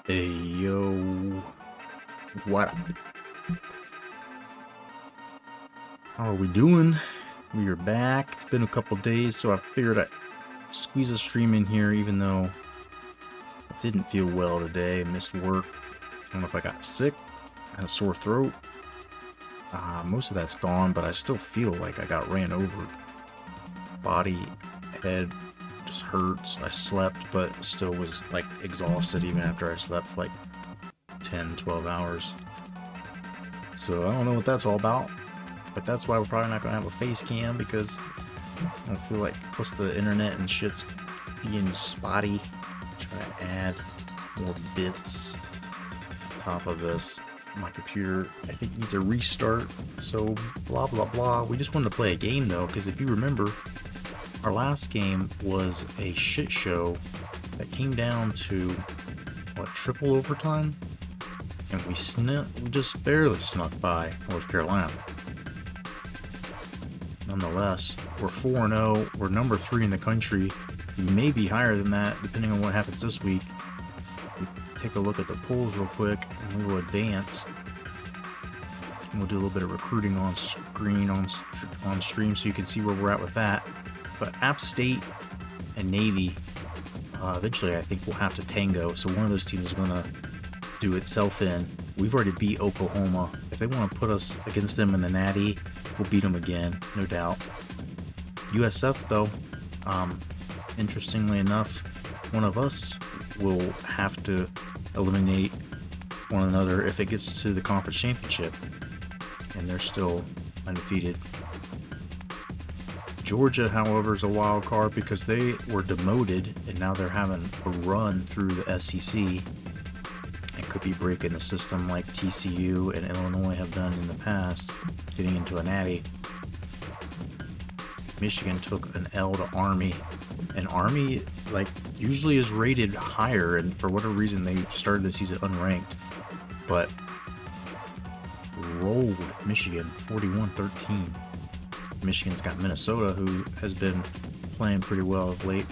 Hey, yo, what up? How are we doing? We are back. It's been a couple days, so I figured I'd squeeze a stream in here, even though I didn't feel well today. I missed work. I don't know if I got sick. I had a sore throat. Most of that's gone, but I still feel like I got ran over. Body, head just hurts. I slept, but still was like exhausted even after I slept for like 10, 12 hours. So I don't know what that's all about, but that's why we're probably not going to have a face cam, because I don't feel like, plus the internet and shit's being spotty. Trying to add more bits on top of this. My computer, I think, needs a restart, so blah blah blah. We just wanted to play a game though, because if you remember, our last game was a shit show that came down to, what, triple overtime? And we just barely snuck by North Carolina. Nonetheless, we're 4-0, we're number 3 in the country. We may be higher than that, depending on what happens this week. Take a look at the polls real quick, and we will advance. And we'll do a little bit of recruiting on screen, on stream, so you can see where we're at with that. But App State and Navy, eventually I think we'll have to tango, so one of those teams is going to do itself in. We've already beat Oklahoma. If they want to put us against them in the Natty, we'll beat them again, no doubt. USF, though, interestingly enough, one of us will have to eliminate one another if it gets to the conference championship, and they're still undefeated. Georgia, however, is a wild card because they were demoted and now they're having a run through the SEC and could be breaking the system like TCU and Illinois have done in the past, getting into a natty. Michigan took an L to Army, and Army like usually is rated higher, and for whatever reason they started the season unranked, but rolled Michigan 41-13. Michigan's got Minnesota, who has been playing pretty well of late.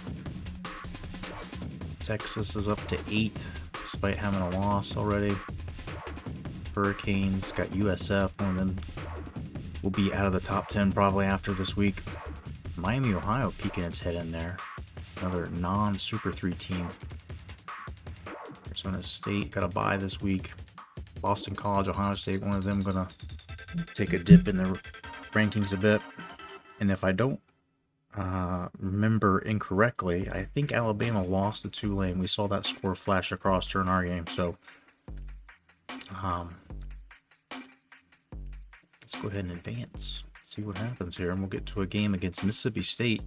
Texas is up to 8th despite having a loss already. Hurricanes got USF, one of them will be out of the top 10 probably after this week. Miami, Ohio peeking its head in there. Another non-Super 3 team. Arizona State got a bye this week. Boston College, Ohio State, one of them gonna take a dip in the rankings a bit. And if I don't remember incorrectly, I think Alabama lost to Tulane. We saw that score flash across during our game, so Let's go ahead and advance. See what happens here, and we'll get to a game against Mississippi State.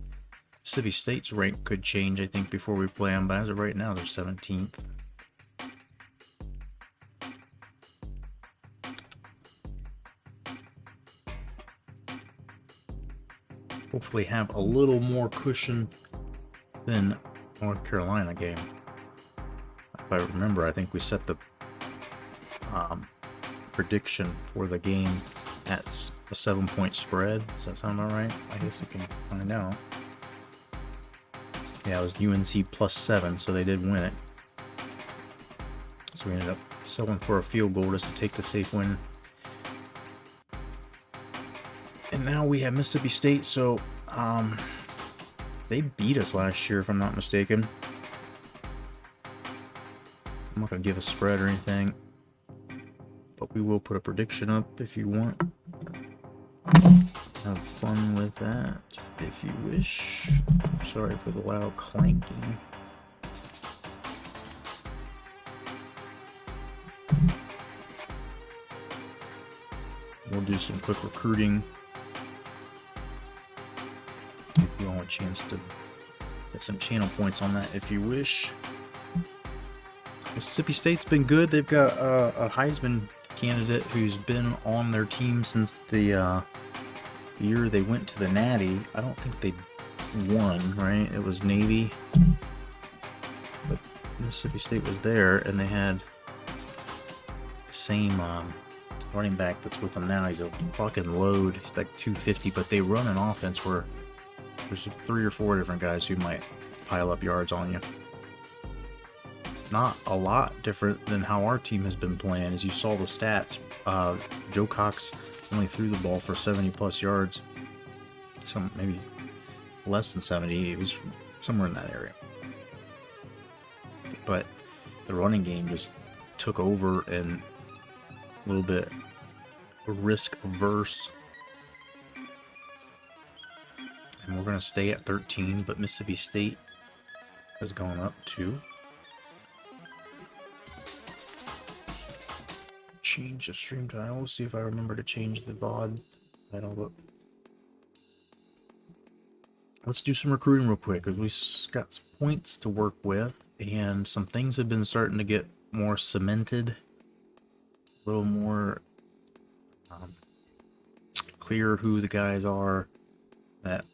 Mississippi State's rank could change, I think, before we play them, but as of right now, they're 17th. Hopefully have a little more cushion than North Carolina game. If I remember, I think we set the prediction for the game at a 7-point spread. Does that sound about right? I guess you can find out. Yeah, it was UNC +7, so they did win it. So we ended up selling for a field goal just to take the safe win. And now we have Mississippi State, so they beat us last year, if I'm not mistaken. I'm not going to give a spread or anything, but we will put a prediction up if you want. Have fun with that if you wish. Sorry for the loud clanking. We'll do some quick recruiting. Give you all a chance to get some channel points on that if you wish. Mississippi State's been good. They've got a Heisman candidate who's been on their team since the year they went to the Natty. I don't think they won, right? It was Navy. But Mississippi State was there, and they had the same running back that's with them now. He's a fucking load. He's like 250, but they run an offense where there's 3 or 4 different guys who might pile up yards on you. Not a lot different than how our team has been playing. As you saw the stats, Joe Cox only threw the ball for 70+ yards. Some maybe less than 70. It was somewhere in that area. But the running game just took over and a little bit risk averse. And we're going to stay at 13, but Mississippi State has gone up 2. Change the stream title. We'll see if I remember to change the VOD title. But let's do some recruiting real quick, because we got some points to work with, and some things have been starting to get more cemented, a little more clear who the guys are that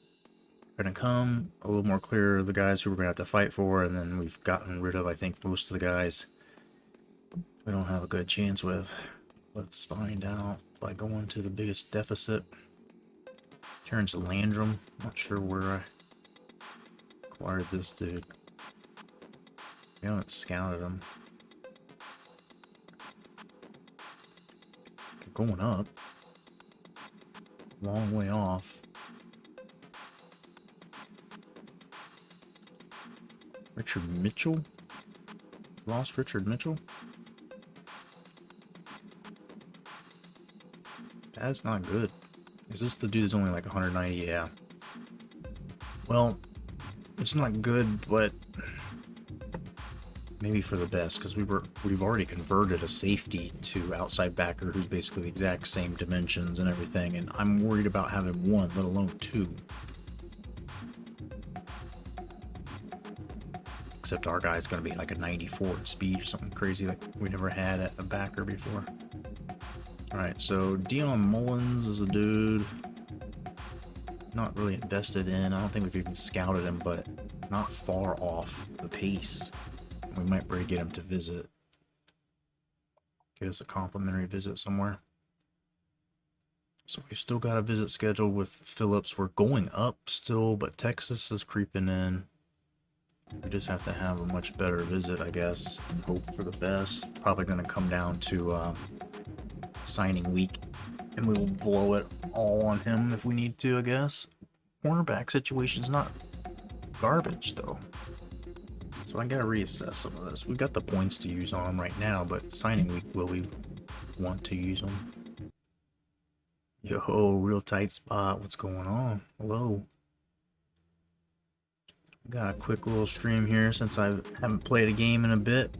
are going to come, a little more clear the guys who we're going to have to fight for, and then we've gotten rid of, I think, most of the guys we don't have a good chance with. Let's find out by going to the biggest deficit. Terrence Landrum. Not sure where I acquired this dude. We haven't scouted him. They're going up. Long way off. Richard Mitchell? Lost Richard Mitchell? That's not good. Is this the dude that's only like 190? Yeah. Well, it's not good, but maybe for the best, because we've already converted a safety to outside backer who's basically the exact same dimensions and everything, and I'm worried about having 1, let alone 2. Except our guy's going to be like a 94 in speed or something crazy like we never had at a backer before. Alright, so Dion Mullins is a dude not really invested in. I don't think we've even scouted him, but not far off the pace. We might be able to get him to visit. Get us a complimentary visit somewhere. So we've still got a visit scheduled with Phillips. We're going up still, but Texas is creeping in. We just have to have a much better visit, I guess. Hope for the best. Probably going to come down to signing week, and we will blow it all on him if we need to, I guess. Cornerback situation's not garbage, though. So I gotta reassess some of this. We've got the points to use on him right now, but signing week, will we want to use them? Yo, real tight spot. What's going on? Hello. Got a quick little stream here since I haven't played a game in a bit.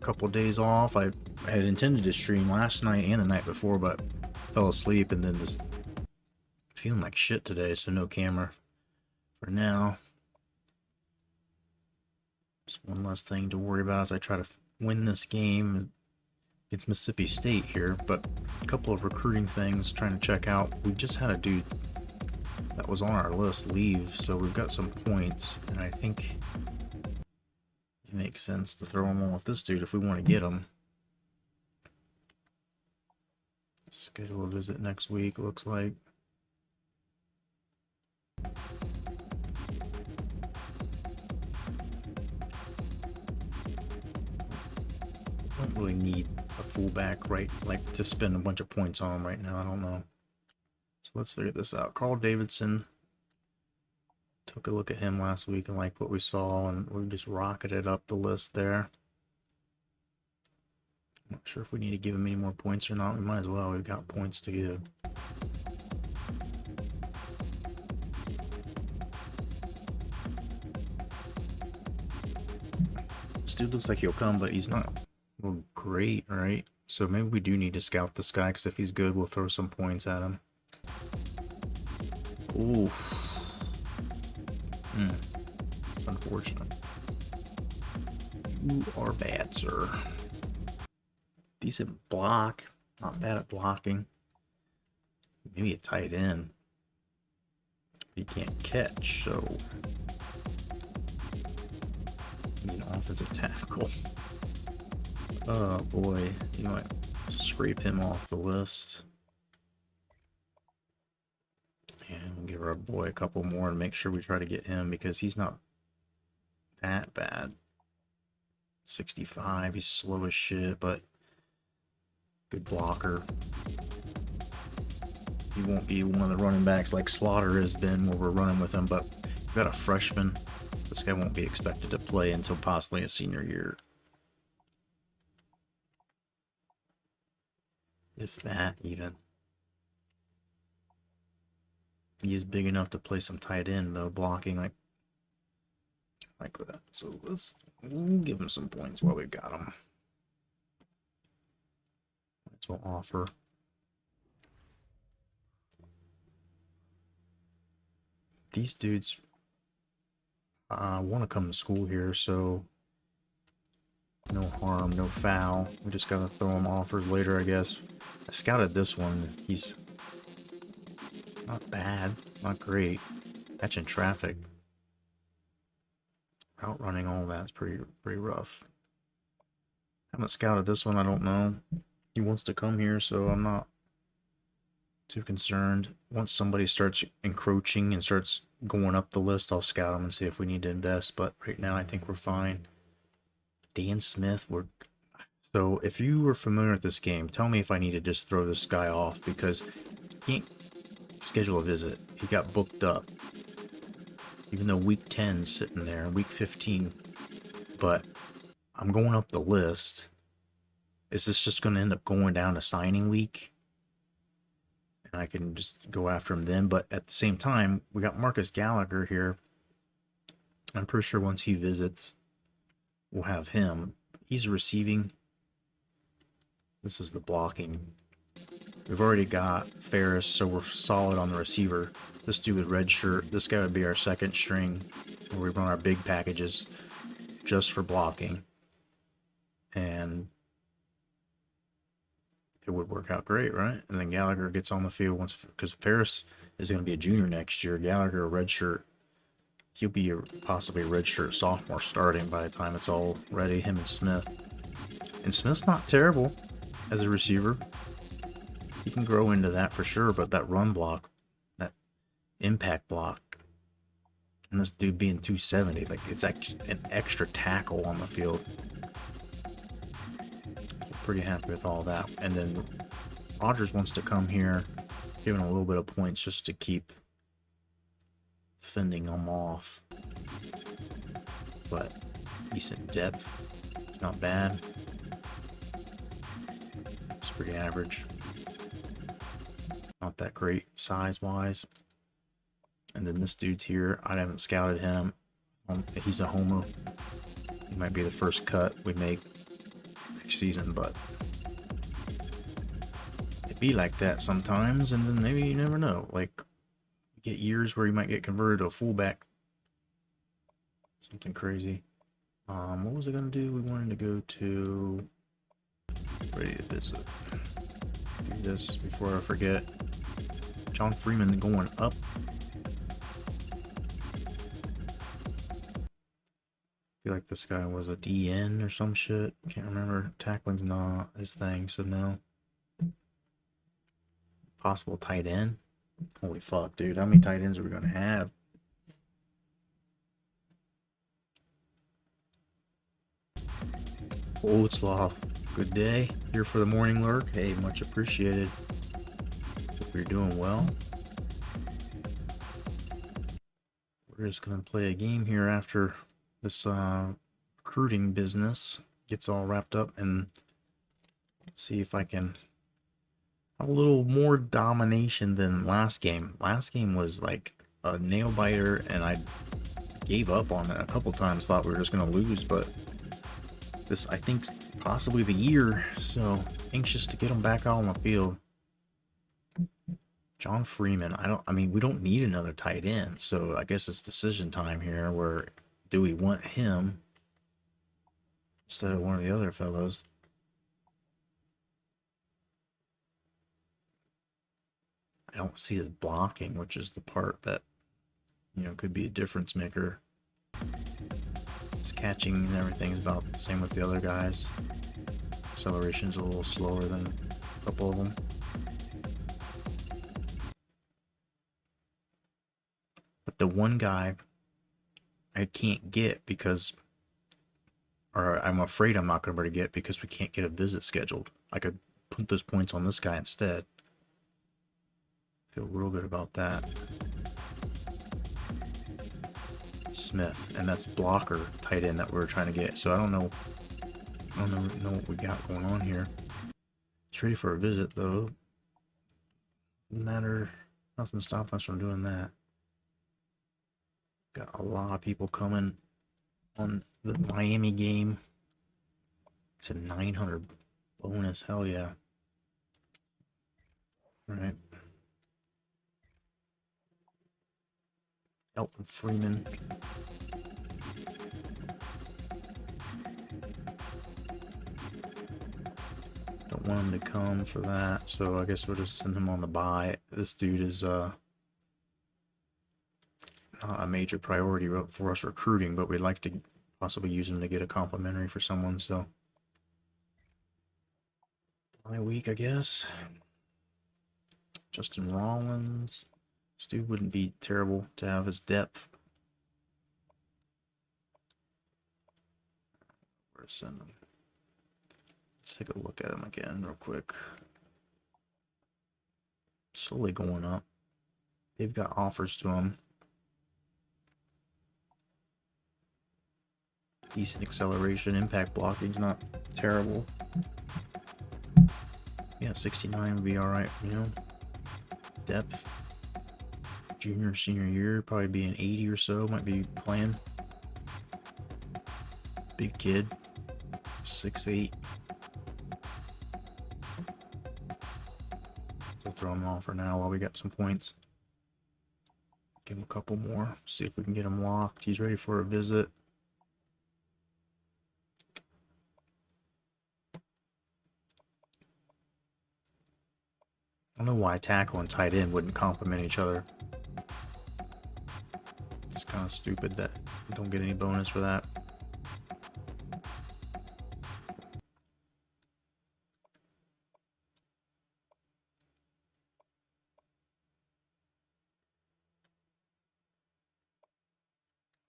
couple of days off. I had intended to stream last night and the night before, but fell asleep and then just feeling like shit today, so no camera for now. Just one less thing to worry about as I try to win this game. It's Mississippi State here, but a couple of recruiting things trying to check out. We just had a dude that was on our list leave, so we've got some points, and I think it makes sense to throw him on with this dude if we want to get him. Schedule a visit next week, looks like. Don't really need a fullback, right? Like to spend a bunch of points on him right now. I don't know. So let's figure this out. Carl Davidson. Took a look at him last week and liked what we saw, and we just rocketed up the list there. I'm not sure if we need to give him any more points or not. We might as well. We've got points to give. This dude looks like he'll come, but he's not great, right? So maybe we do need to scout this guy, because if he's good, we'll throw some points at him. Ooh. It's unfortunate. You are bad, sir. Decent block. Not bad at blocking. Maybe a tight end. He can't catch, so need an offensive tackle. Oh boy, you might scrape him off the list. And we'll give our boy a couple more and make sure we try to get him, because he's not that bad. 65, he's slow as shit, but good blocker. He won't be one of the running backs like Slaughter has been where we're running with him, but we've got a freshman. This guy won't be expected to play until possibly his senior year. If that, even. He is big enough to play some tight end, though, blocking like that. So we'll give him some points while we've got him. That's what we'll offer. These dudes want to come to school here, so no harm, no foul. We just gotta throw them offers later, I guess. I scouted this one. He's not bad, not great. Catching traffic, route running, all that's pretty rough. Haven't scouted this one. I don't know. He wants to come here, so I'm not too concerned. Once somebody starts encroaching and starts going up the list, I'll scout them and see if we need to invest. But right now, I think we're fine. Dan Smith, so if you were familiar with this game, tell me if I need to just throw this guy off, because he can't schedule a visit. He got booked up, even though week 10's sitting there, week 15. But I'm going up the list. Is this just going to end up going down to signing week? And I can just go after him then. But at the same time, we got Marcus Gallagher here. I'm pretty sure once he visits, we'll have him. He's receiving. This is the blocking. We've already got Ferris, so we're solid on the receiver. This dude with red shirt, this guy would be our second string, where we run our big packages just for blocking. And it would work out great, right? And then Gallagher gets on the field once, because Ferris is going to be a junior next year. Gallagher, a red shirt. He'll be possibly a redshirt sophomore starting by the time it's all ready, him and Smith. And Smith's not terrible as a receiver. He can grow into that for sure, but that run block, that impact block, and this dude being 270, like it's like an extra tackle on the field. So pretty happy with all that. And then Rogers wants to come here, giving a little bit of points just to keep fending them off, but decent depth. It's not bad. It's pretty average. Not that great size wise. And then this dude's here. I haven't scouted him. He's a homer. He might be the first cut we make. season, but it be like that sometimes, and then maybe you never know. Like, you get years where you might get converted to a fullback. Something crazy. What was I gonna do? We wanted to go to ready to visit. Do this before I forget. John Freeman going up. I feel like this guy was a DN or some shit. Can't remember. Tackling's not his thing, so no. Possible tight end. Holy fuck, dude. How many tight ends are we gonna have? Oldslaw, good day. Here for the morning lurk. Hey, much appreciated. Hope you're doing well. We're just gonna play a game here after this recruiting business gets all wrapped up and see if I can have a little more domination than last game. Last game was like a nail biter, and I gave up on it a couple times. Thought we were just gonna lose, but this, I think, possibly the year. So anxious to get him back out on the field. John Freeman. I mean, we don't need another tight end, so I guess it's decision time here. Where do we want him instead of one of the other fellows? I don't see his blocking, which is the part that, you know, could be a difference maker. His catching and everything is about the same with the other guys. Acceleration's a little slower than a couple of them. But the one guy I can't get because, or I'm afraid I'm not going to be able to get because we can't get a visit scheduled. I could put those points on this guy instead. Feel real good about that. Smith, and that's blocker tight end that we were trying to get. So I don't know what we got going on here. It's ready for a visit though. Doesn't matter. Nothing stopping us from doing that. Got a lot of people coming on the Miami game. It's a 900 bonus. Hell yeah. All right. Elton Freeman. Don't want him to come for that, so I guess we'll just send him on the bye. This dude is not a major priority for us recruiting, but we'd like to possibly use him to get a complimentary for someone, so bye week, I guess. Justin Rollins. This dude wouldn't be terrible to have his depth. Where to send him? Let's take a look at him again real quick. Slowly going up. They've got offers to him. Decent acceleration. Impact blocking's not terrible. Yeah, 69 would be alright, you know. Depth. Junior, senior year, probably be an 80 or so. Might be playing. Big kid. 6'8". We'll throw him off for now while we got some points. Give him a couple more. See if we can get him locked. He's ready for a visit. I don't know why tackle and tight end wouldn't complement each other. It's kind of stupid that we don't get any bonus for that.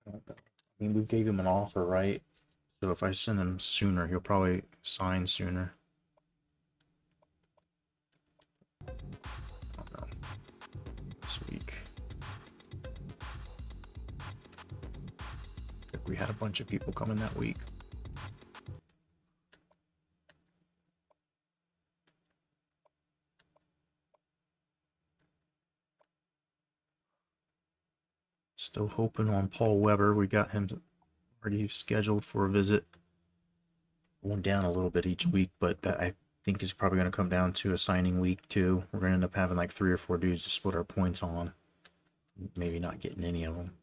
I mean, we gave him an offer, right? So if I send him sooner, he'll probably sign sooner. I don't know. This week. I think we had a bunch of people coming that week. Still hoping on Paul Weber. We got him already scheduled for a visit. going down a little bit each week, but that I think is probably going to come down to a signing week too. We're going to end up having like 3 or 4 dudes to split our points on. Maybe not getting any of them.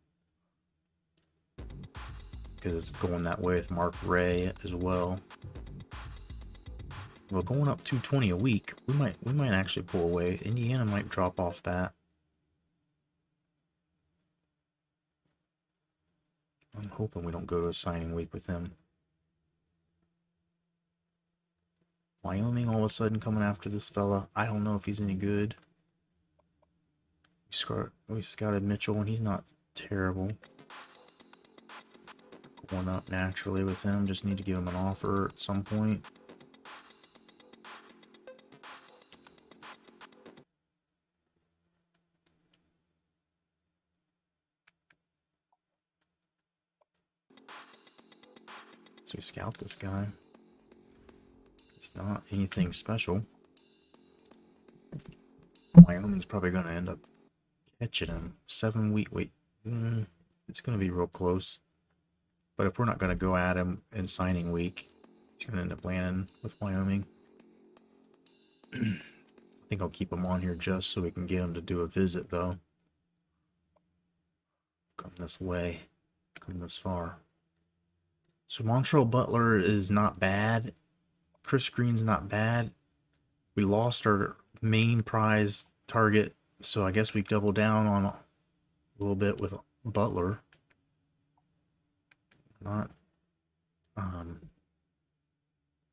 Because it's going that way with Mark Ray as well. Well, going up 220 a week, we might actually pull away. Indiana might drop off that. I'm hoping we don't go to a signing week with him. Wyoming all of a sudden coming after this fella. I don't know if he's any good. We scouted Mitchell and he's not terrible. Going up naturally with him. Just need to give him an offer at some point. So we scout this guy. It's not anything special. Wyoming's probably going to end up catching him. 7 week wait. It's going to be real close. But if we're not going to go at him in signing week, he's going to end up landing with Wyoming. I think I'll keep him on here just so we can get him to do a visit, though. Come this way. Come this far. So Montrell Butler is not bad. Chris Green's not bad. We lost our main prize target, so I guess we double down on a little bit with Butler. Not,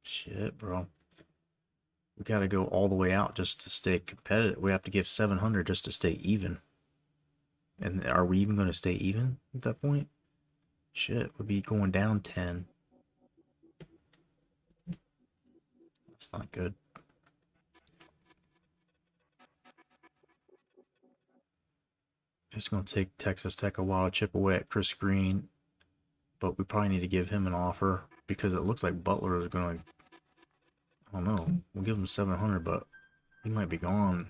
shit, bro. We got to go all the way out just to stay competitive. We have to give 700 just to stay even. And are we even going to stay even at that point? Shit, we'd be going down 10. That's not good. It's going to take Texas Tech a while to chip away at Chris Green. But we probably need to give him an offer because it looks like Butler is going to... I don't know. We'll give him 700, but he might be gone.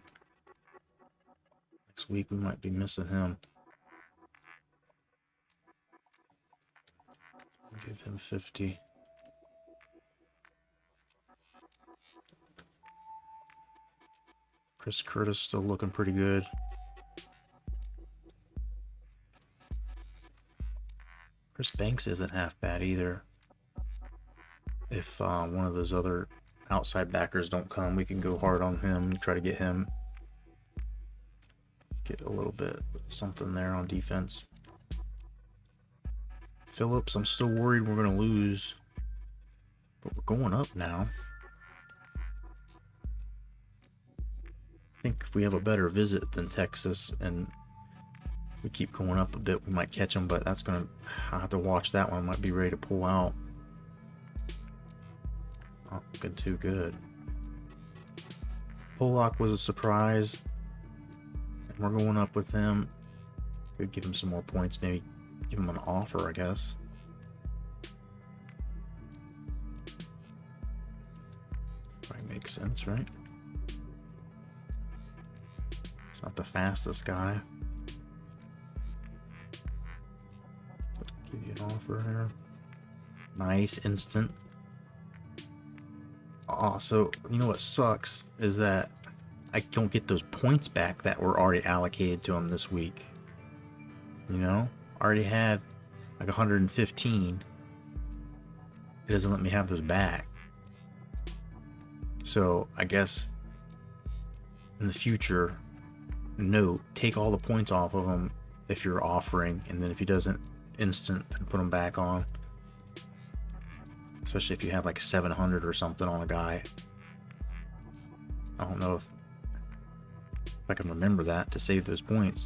Next week we might be missing him. Give him 50. Chris Curtis still looking pretty good. Chris Banks isn't half bad either. If one of those other outside backers don't come, we can go hard on him and try to get him. Get a little bit something there on defense. Phillips, I'm still worried we're going to lose. But we're going up now. I think if we have a better visit than Texas and we keep going up a bit, we might catch them, but that's going to... I have to watch that one. I might be ready to pull out. Not looking too good. Pollock was a surprise. And we're going up with him. Could give him some more points, maybe give him an offer, I guess. Probably makes sense, right? It's not the fastest guy. But give you an offer here. Nice, instant. Oh, so you know what sucks is that I don't get those points back that were already allocated to him this week. You know, I already had like 115. It doesn't let me have those back. So I guess in the future, no, take all the points off of him if you're offering, and then if he doesn't, instant and put him back on. Especially if you have like 700 or something on a guy. I don't know if I can remember that to save those points.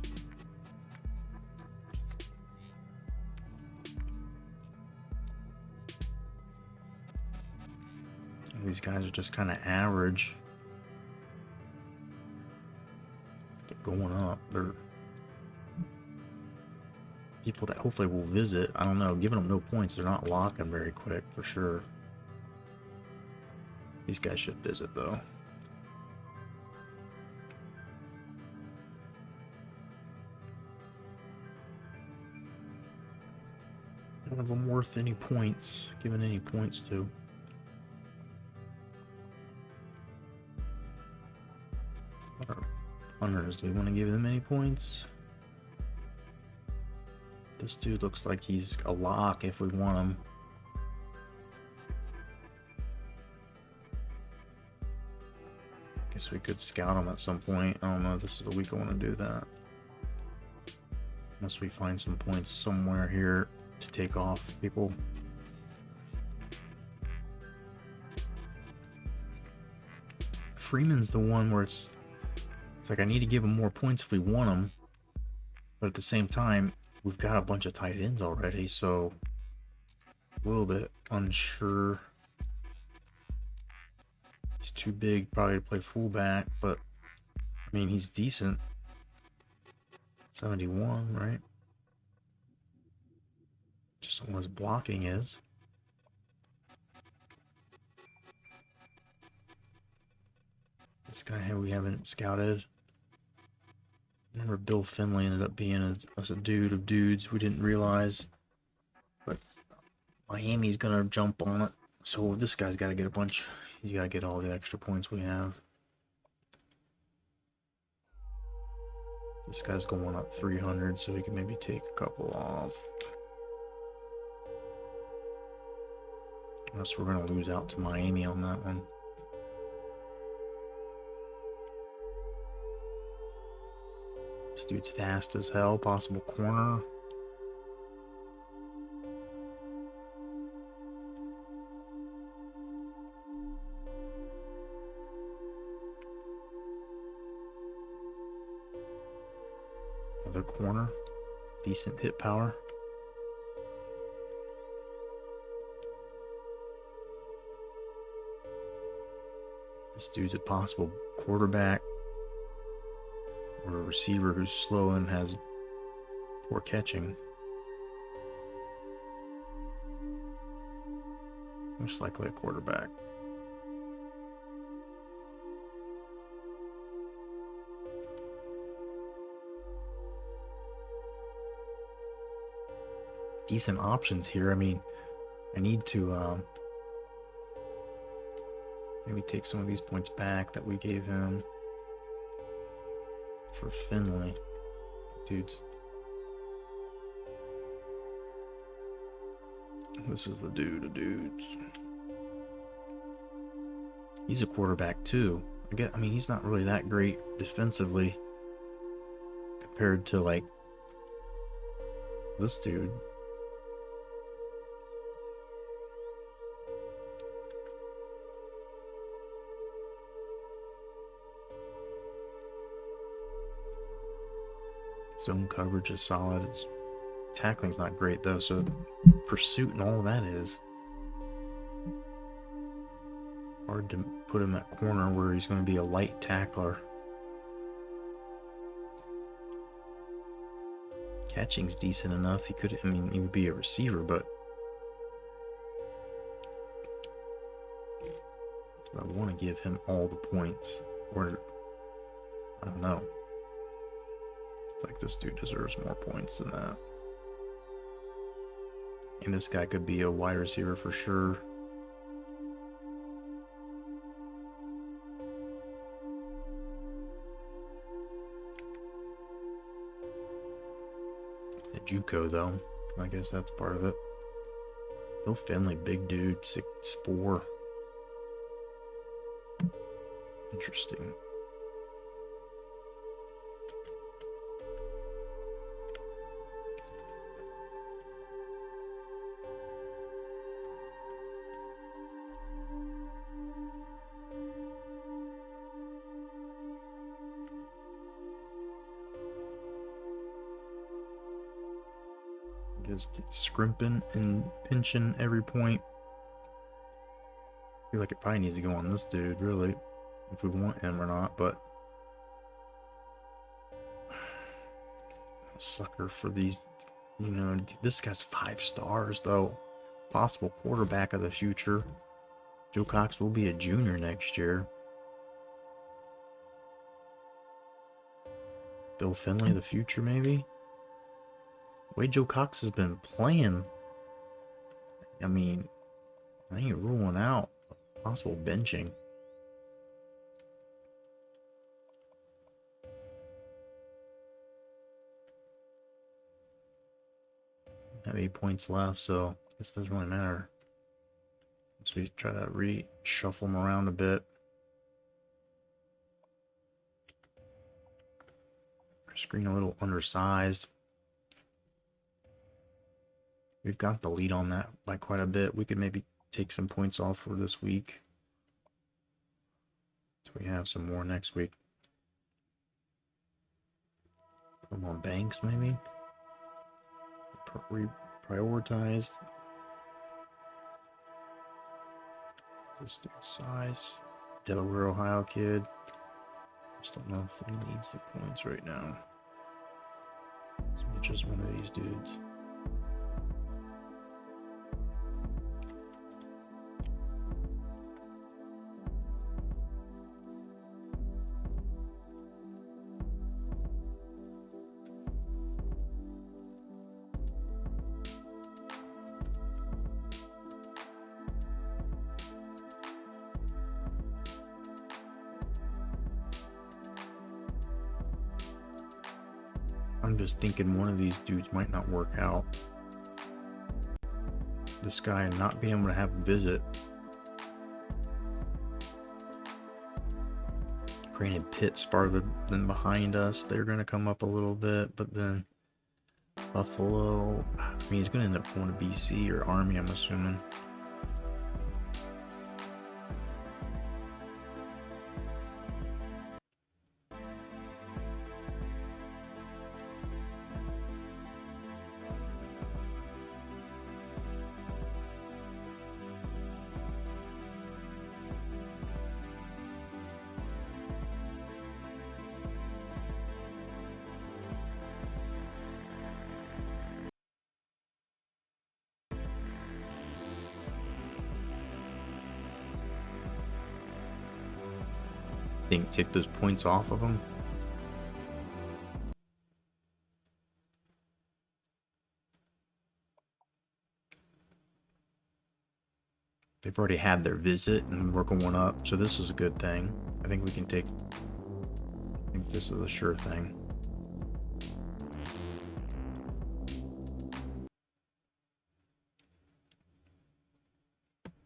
These guys are just kind of average. They're going up. They're people that hopefully will visit. I don't know. Giving them no points, they're not locking very quick for sure. These guys should visit though. None of them worth any points. Giving any points to. Our punters, do we want to give them any points? This dude looks like he's a lock if we want him. Guess we could scout him at some point. I don't know if this is the week I want to do that. Unless we find some points somewhere here to take off people. Freeman's the one where it's like I need to give him more points if we want him. But at the same time, we've got a bunch of tight ends already, so a little bit unsure. He's too big probably to play fullback, but I mean, he's decent. 71, right? Just what his blocking is. This guy here we haven't scouted. Remember Bill Finley ended up being a dude of dudes we didn't realize. But Miami's gonna jump on it. So this guy's got to get a bunch. He's got to get all the extra points we have. This guy's going up 300, so he can maybe take a couple off. Unless we're going to lose out to Miami on that one. This dude's fast as hell. Possible corner. Another corner. Decent hit power. This dude's a possible quarterback or a receiver who's slow and has poor catching. Most likely a quarterback. Decent options here. I mean, I need to maybe take some of these points back that we gave him for Finley. Dudes. This is the dude of dudes. He's a quarterback too. I mean, he's not really that great defensively compared to like this dude. Zone coverage is solid. Tackling's not great though, so pursuit and all that is hard to put him at corner where he's going to be a light tackler. Catching's decent enough. He could, I mean, he would be a receiver, but do I want to give him all the points? Or I don't know. Like this dude deserves more points than that. And this guy could be a wide receiver for sure. A JUCO though. I guess that's part of it. Bill Finley, big dude, 6'4". Interesting. Just scrimping and pinching every point. I feel like it probably needs to go on this dude, really, if we want him or not, but sucker for these, you know, this guy's 5 stars though. Possible quarterback of the future. Joe Cox will be a junior next year. Bill Finley, the future maybe. The way Joe Cox has been playing, I mean, I ain't ruling out possible benching. have 8 points left, so this doesn't really matter. So we try to reshuffle them around a bit. Our screen a little undersized. We've got the lead on that by quite a bit. We could maybe take some points off for this week, so we have some more next week. Put them on banks, maybe. Reprioritized. This dude's size. Delaware, Ohio kid. Just don't know if he needs the points right now. So just one of these dudes. I'm just thinking one of these dudes might not work out. This guy not being able to have a visit. Granted, Pitt's farther than behind us. They're going to come up a little bit, but then Buffalo, I mean, he's going to end up going to BC or Army, I'm assuming. Take those points off of them. They've already had their visit and we're going up, so this is a good thing. I think we can take, I think this is a sure thing.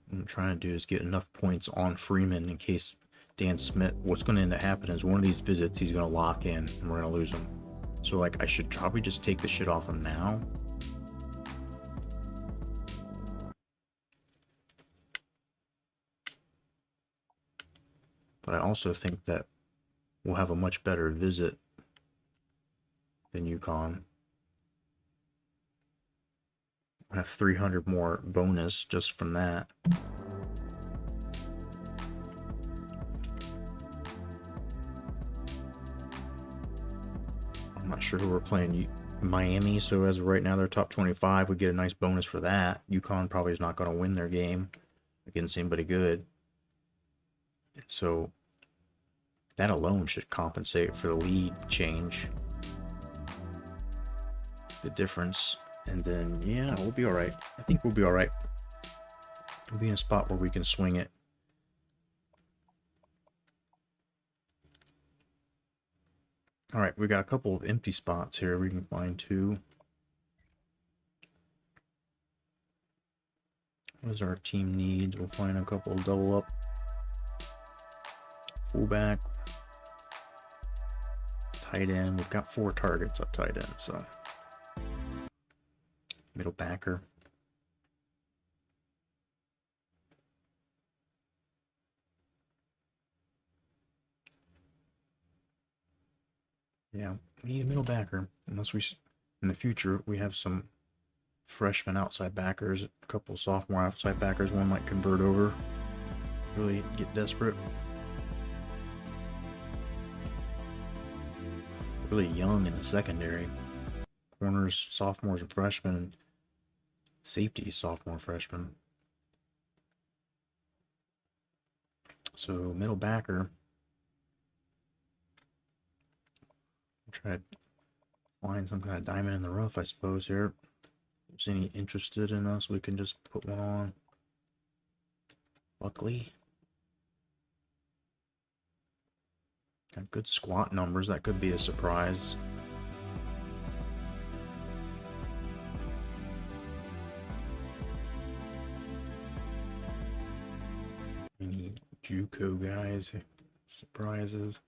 What I'm trying to do is get enough points on Freeman in case Dan Smith, what's going to end up happening is one of these visits he's going to lock in and we're going to lose him. So like I should probably just take the shit off him now. But I also think that we'll have a much better visit than UConn. We'll have 300 more bonus just from that. I'm not sure who we're playing. Miami, so as of right now they're top 25. We get a nice bonus for that. UConn probably is not going to win their game against anybody good. And so that alone should compensate for the lead change. The difference. And then, yeah, we'll be all right. I think we'll be all right. We'll be in a spot where we can swing it. All right, we got a couple of empty spots here. We can find two. What does our team need? We'll find a couple of double up. Fullback. Tight end. We've got 4 targets at tight end, so. Middle backer. Yeah, we need a middle backer. Unless we, in the future, we have some freshman outside backers, a couple sophomore outside backers. One might convert over. Really get desperate. Really young in the secondary. Corners, sophomores, and freshmen. Safety, sophomore, freshman. So middle backer. Try to find some kind of diamond in the rough, I suppose, here. If there's any interested in us, we can just put one on. Buckley. Got good squat numbers. That could be a surprise. JUCO guys. Surprises.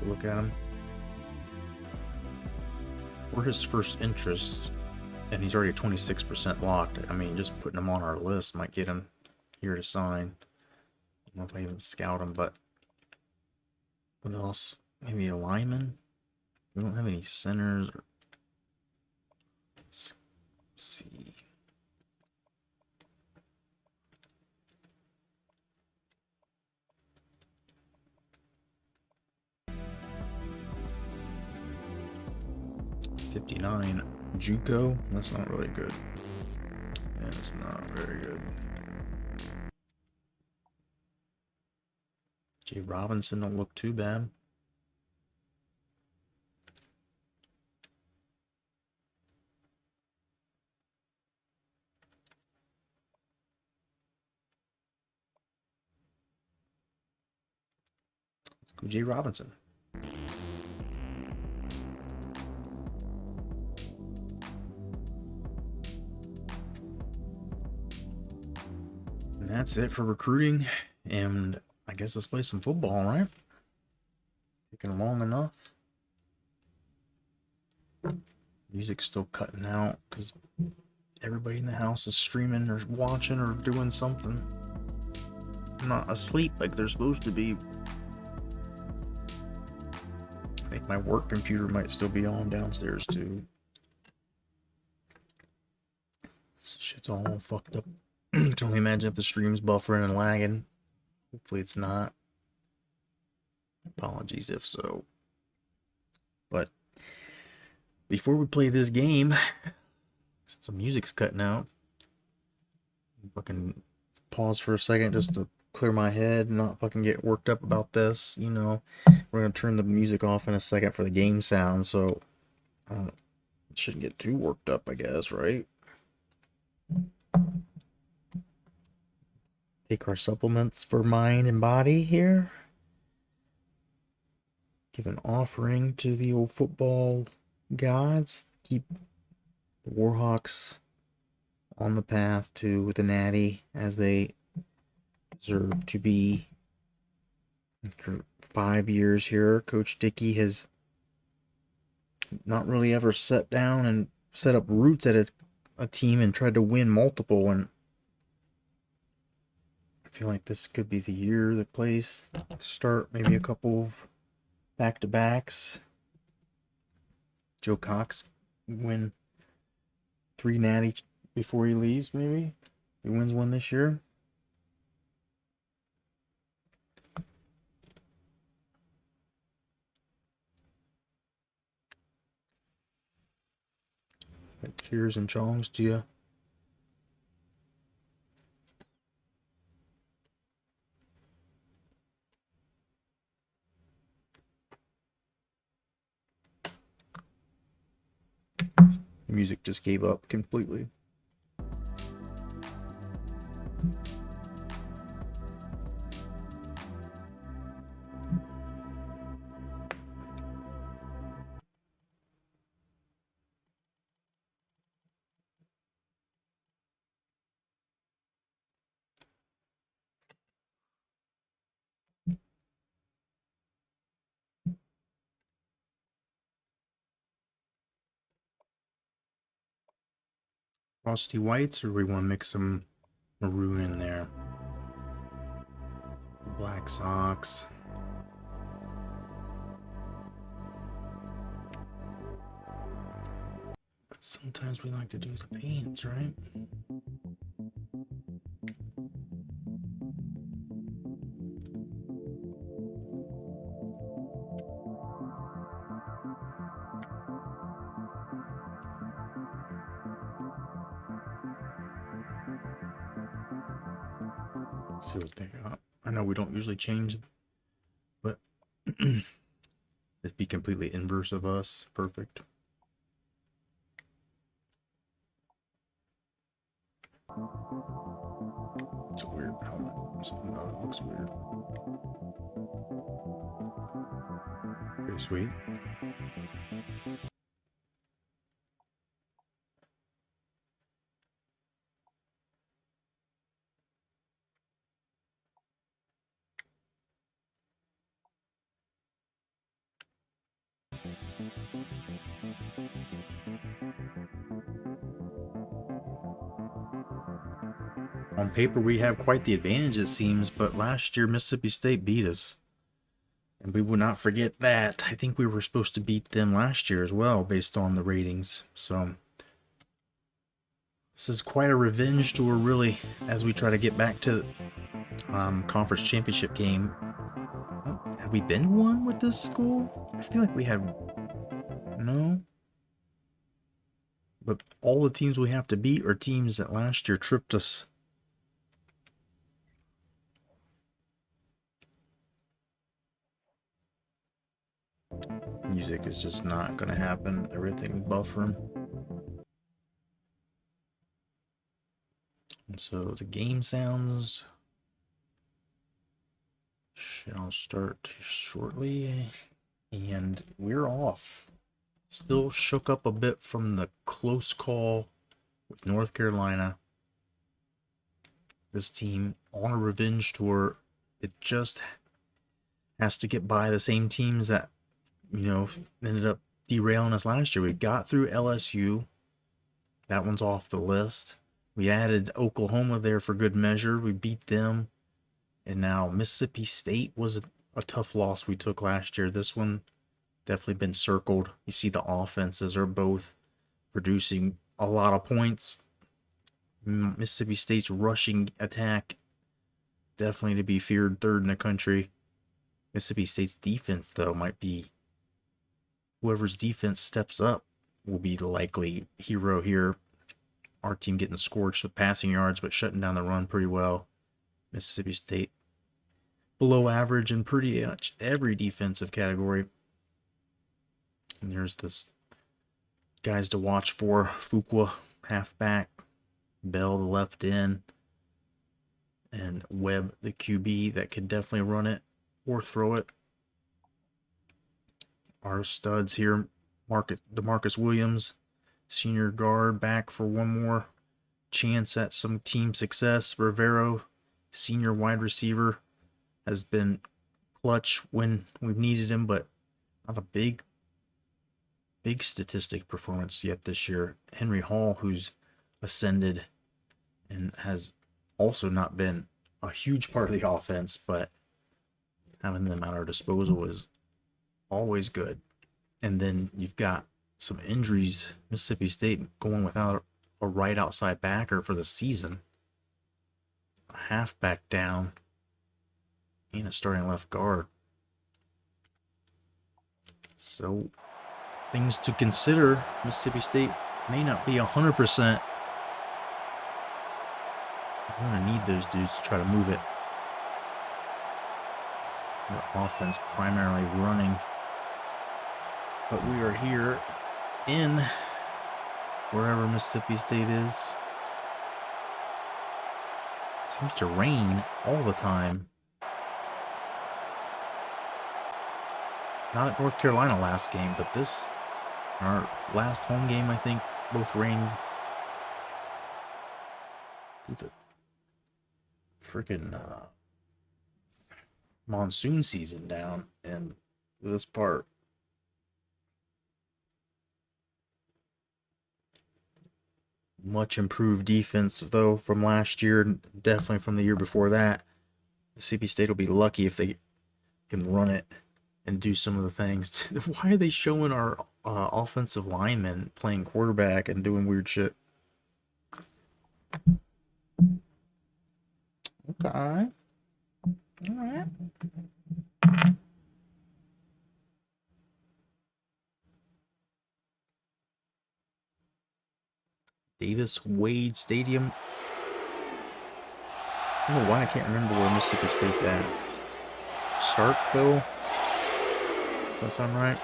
Look at him. We're his first interest, and he's already 26% locked. I mean, just putting him on our list might get him here to sign. I don't know if I even scout him, but what else? Maybe a lineman? We don't have any centers. Let's see. $59 JUCO. That's not really good. Yeah, it's not very good. Jay Robinson don't look too bad. Let's go Jay Robinson. And that's it for recruiting. And I guess let's play some football, right? Taking long enough. Music's still cutting out because everybody in the house is streaming or watching or doing something. I'm not asleep like they're supposed to be. I think my work computer might still be on downstairs too. This shit's all fucked up. I can only imagine if the stream's buffering and lagging. Hopefully it's not. Apologies if so. But before we play this game, since the music's cutting out, fucking pause for a second just to clear my head and not fucking get worked up about this. You know, we're gonna turn the music off in a second for the game sound, so shouldn't get too worked up, I guess, right? Take our supplements for mind and body here. Give an offering to the old football gods. Keep the Warhawks on the path to the natty as they deserve to be. After 5 years here, Coach Dickey has not really ever sat down and set up roots at a team and tried to win multiple, and I feel like this could be the year, the place to start maybe a couple of back-to-backs. Joe Cox win 3 natty before he leaves, maybe. He wins one this year. Cheers and chongs to you. The music just gave up completely. Frosty whites, or we want to mix some maroon in there? Black socks. But sometimes we like to do the pants, right? See what they got. I know we don't usually change, but the be completely inverse of us. Perfect. It's a weird helmet. Something about it looks weird. Pretty sweet. On paper, we have quite the advantage, it seems, but last year Mississippi State beat us. And we will not forget that. I think we were supposed to beat them last year as well, based on the ratings. So, this is quite a revenge tour, really, as we try to get back to conference championship game. Have we been to one with this school? I feel like we had... No? But all the teams we have to beat are teams that last year tripped us. Music is just not going to happen. Everything buffering. And so the game sounds shall start shortly. And we're off. Still shook up a bit from the close call with North Carolina. This team on a revenge tour, it just has to get by the same teams that, you know, ended up derailing us last year. We got through LSU. That one's off the list. We added Oklahoma there for good measure. We beat them. And now Mississippi State was a tough loss we took last year. This one definitely been circled. You see the offenses are both producing a lot of points. Mississippi State's rushing attack definitely to be feared, third in the country. Mississippi State's defense, though, might be whoever's defense steps up will be the likely hero here. Our team getting scorched with passing yards, but shutting down the run pretty well. Mississippi State below average in pretty much every defensive category. And there's this guys to watch for. Fuqua, halfback. Bell, the left end. And Webb, the QB, that can definitely run it or throw it. Our studs here, DeMarcus Williams, senior guard, back for one more chance at some team success. Rivero, senior wide receiver, has been clutch when we've needed him, but not a big statistic performance yet this year. Henry Hall, who's ascended and has also not been a huge part of the offense, but having them at our disposal is always good. And then you've got some injuries. Mississippi State going without a right outside backer for the season. A halfback down. And a starting left guard. So, things to consider. Mississippi State may not be 100%. We're going to need those dudes to try to move it. The offense primarily running. But we are here in wherever Mississippi State is. It seems to rain all the time. Not at North Carolina last game, but this, our last home game, I think, both rained. The freaking monsoon season down in this part. Much improved defense, though, from last year, definitely from the year before that. Mississippi State will be lucky if they can run it and do some of the things. Why are they showing our offensive linemen playing quarterback and doing weird shit? Okay. All right. Davis Wade Stadium. I don't know why I can't remember where Mississippi State's at. Starkville. Does that sound right?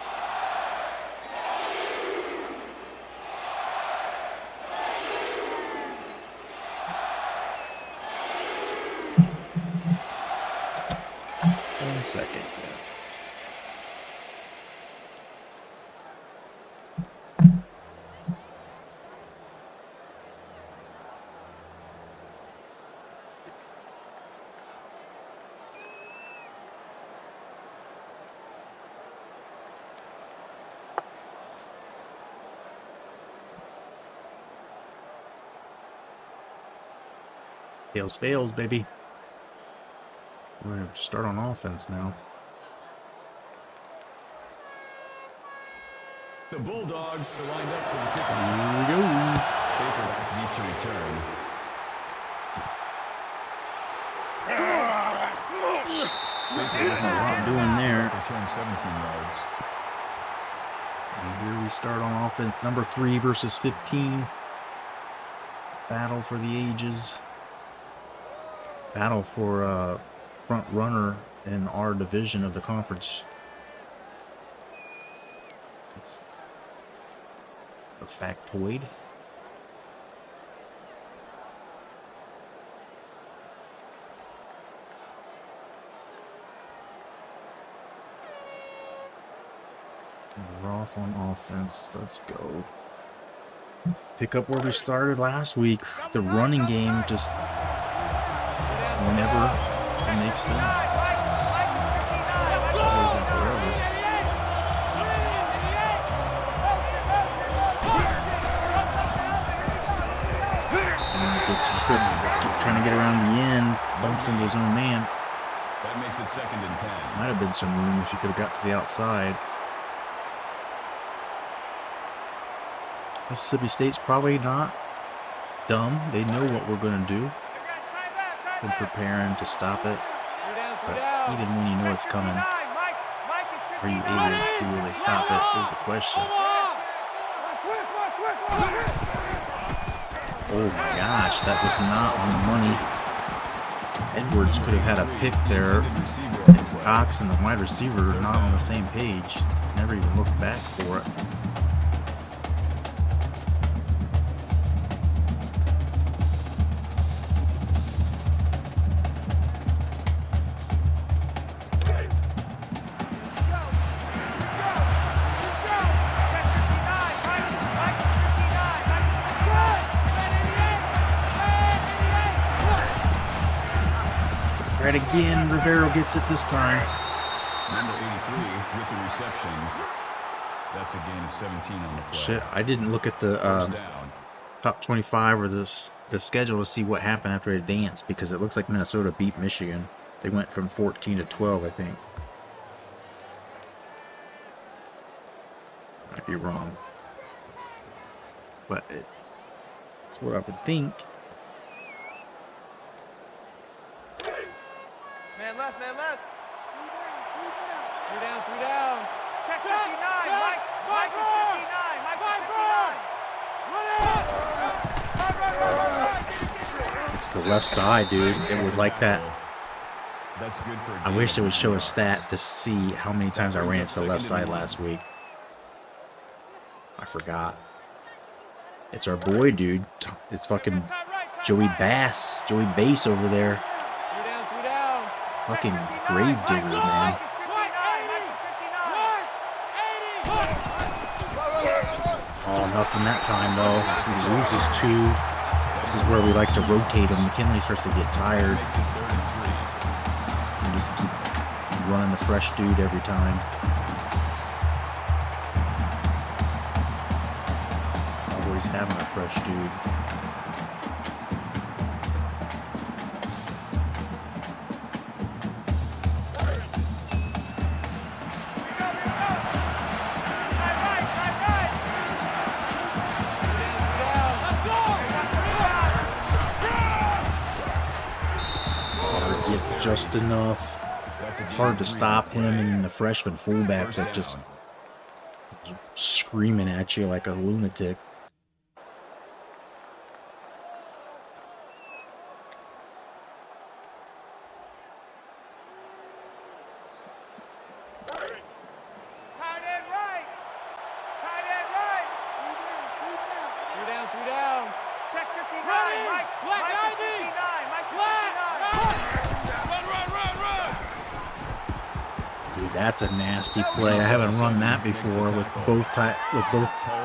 One second. Fails, fails, baby. We're going to start on offense now. The Bulldogs are lined up for the kickoff. Here we go. Baker needs to return. What I'm doing there. Return 17 yards. And here we start on offense. Number 3 versus 15. Battle for the ages. Battle for front runner in our division of the conference. It's a factoid. We're off on offense. Let's go. Pick up where we started last week. The running game just whenever it makes sense. Always and forever. And gets trying to get around the end, bumps into his own man. That makes it 2nd and 10. Might have been some room if you could have got to the outside. Mississippi State's probably not dumb. They know what we're going to do. Been preparing to stop it. But even when you know it's coming, are you able to really stop it is the question. Oh my gosh, that was not on the money. Edwards could have had a pick there. And Cox and the wide receiver are not on the same page. Never even looked back for it. Right again, Rivero gets it this time. Number 83 with the reception. That's a gain of 17 on the play. Shit, I didn't look at the top 25 or the schedule to see what happened after it advanced because it looks like Minnesota beat Michigan. They went from 14 to 12, I think. Might be wrong. But it's what I would think. Man left, man left. 3 down, 3 down. Check 59, Mike. Mike is 59. Mike is 59. It's the left side, dude. It was like that. That's good for I wish it would show a stat to see how many times I ran it to the left side last week. I forgot. It's our boy, dude. It's fucking Joey Bass. Joey Bass over there. 3 down, 3 down. Fucking grave digger, man. Oh, nothing that time, though. He loses 2. This is where we like to rotate him. McKinley starts to get tired. And just keep running the fresh dude every time. Always having a fresh dude. Just enough. Hard to stop him and the freshman fullback that just screaming at you like a lunatic. down, 3 down. Check 59, Mike. Mike is 59. Mike is 59. Dude, that's a nasty play. I haven't run that before with both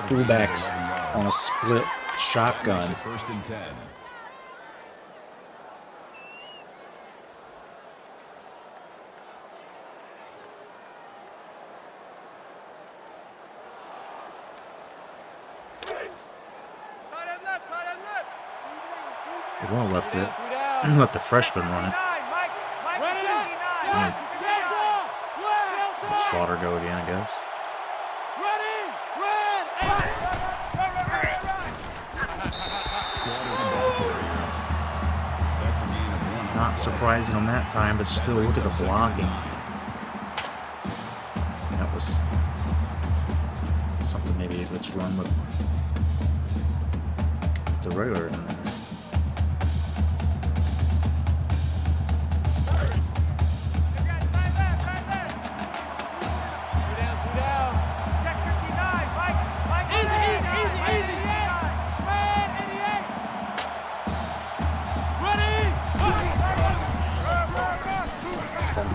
fullbacks on a split shotgun. First and 10. They won't let the freshman run it. Let Slaughter go again, I guess. Not surprising on that time, but still, look at the blocking. That was something maybe let's run with the regular in there.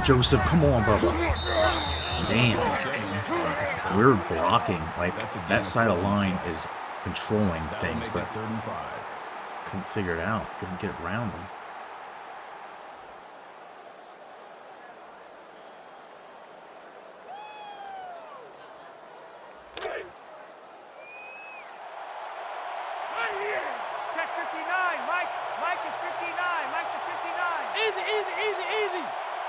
Joseph, come on, brother. Damn. We're blocking. Like, that side of the line is controlling things, but couldn't figure it out. Couldn't get around them. Check 59, Mike. Mike is 59. Mike is 59. Easy.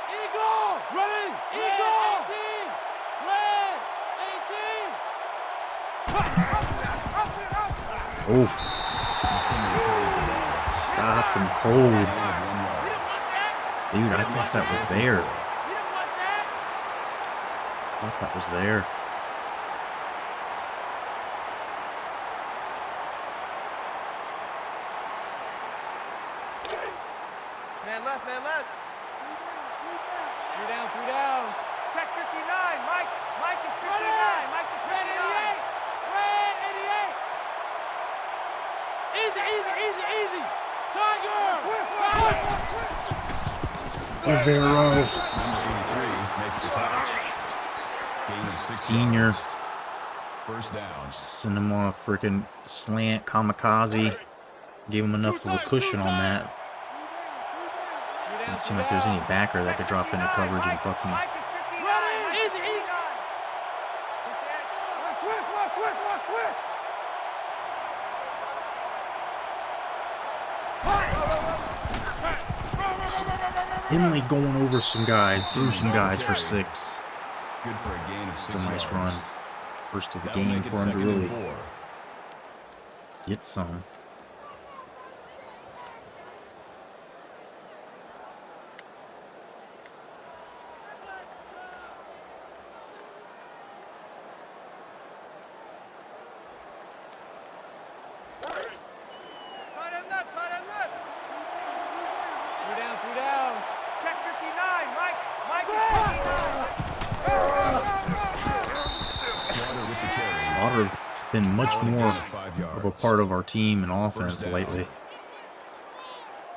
Eagle! Running! Eagle! 18! Red! 18! Oof. Stop him cold. Dude, I thought that was there. I thought that was there. Man left. 3 down. Check 59, Mike. Mike is 59. Mike is 59. Red 88. Easy. Tiger. Rivero. Makes the catch. Gain of 6 Senior. yards. First down. Send him on a freaking slant kamikaze. Gave him enough of a cushion on that. Doesn't seem like there's any backer that could drop into coverage and fuck me. Inley going over some guys, through some guys for 6. Good for a gain of 6 It's a nice run. yards. First of the That'll game make it for him to 2nd and really 4. get some. Slaughter been much more of a part of our team and offense lately.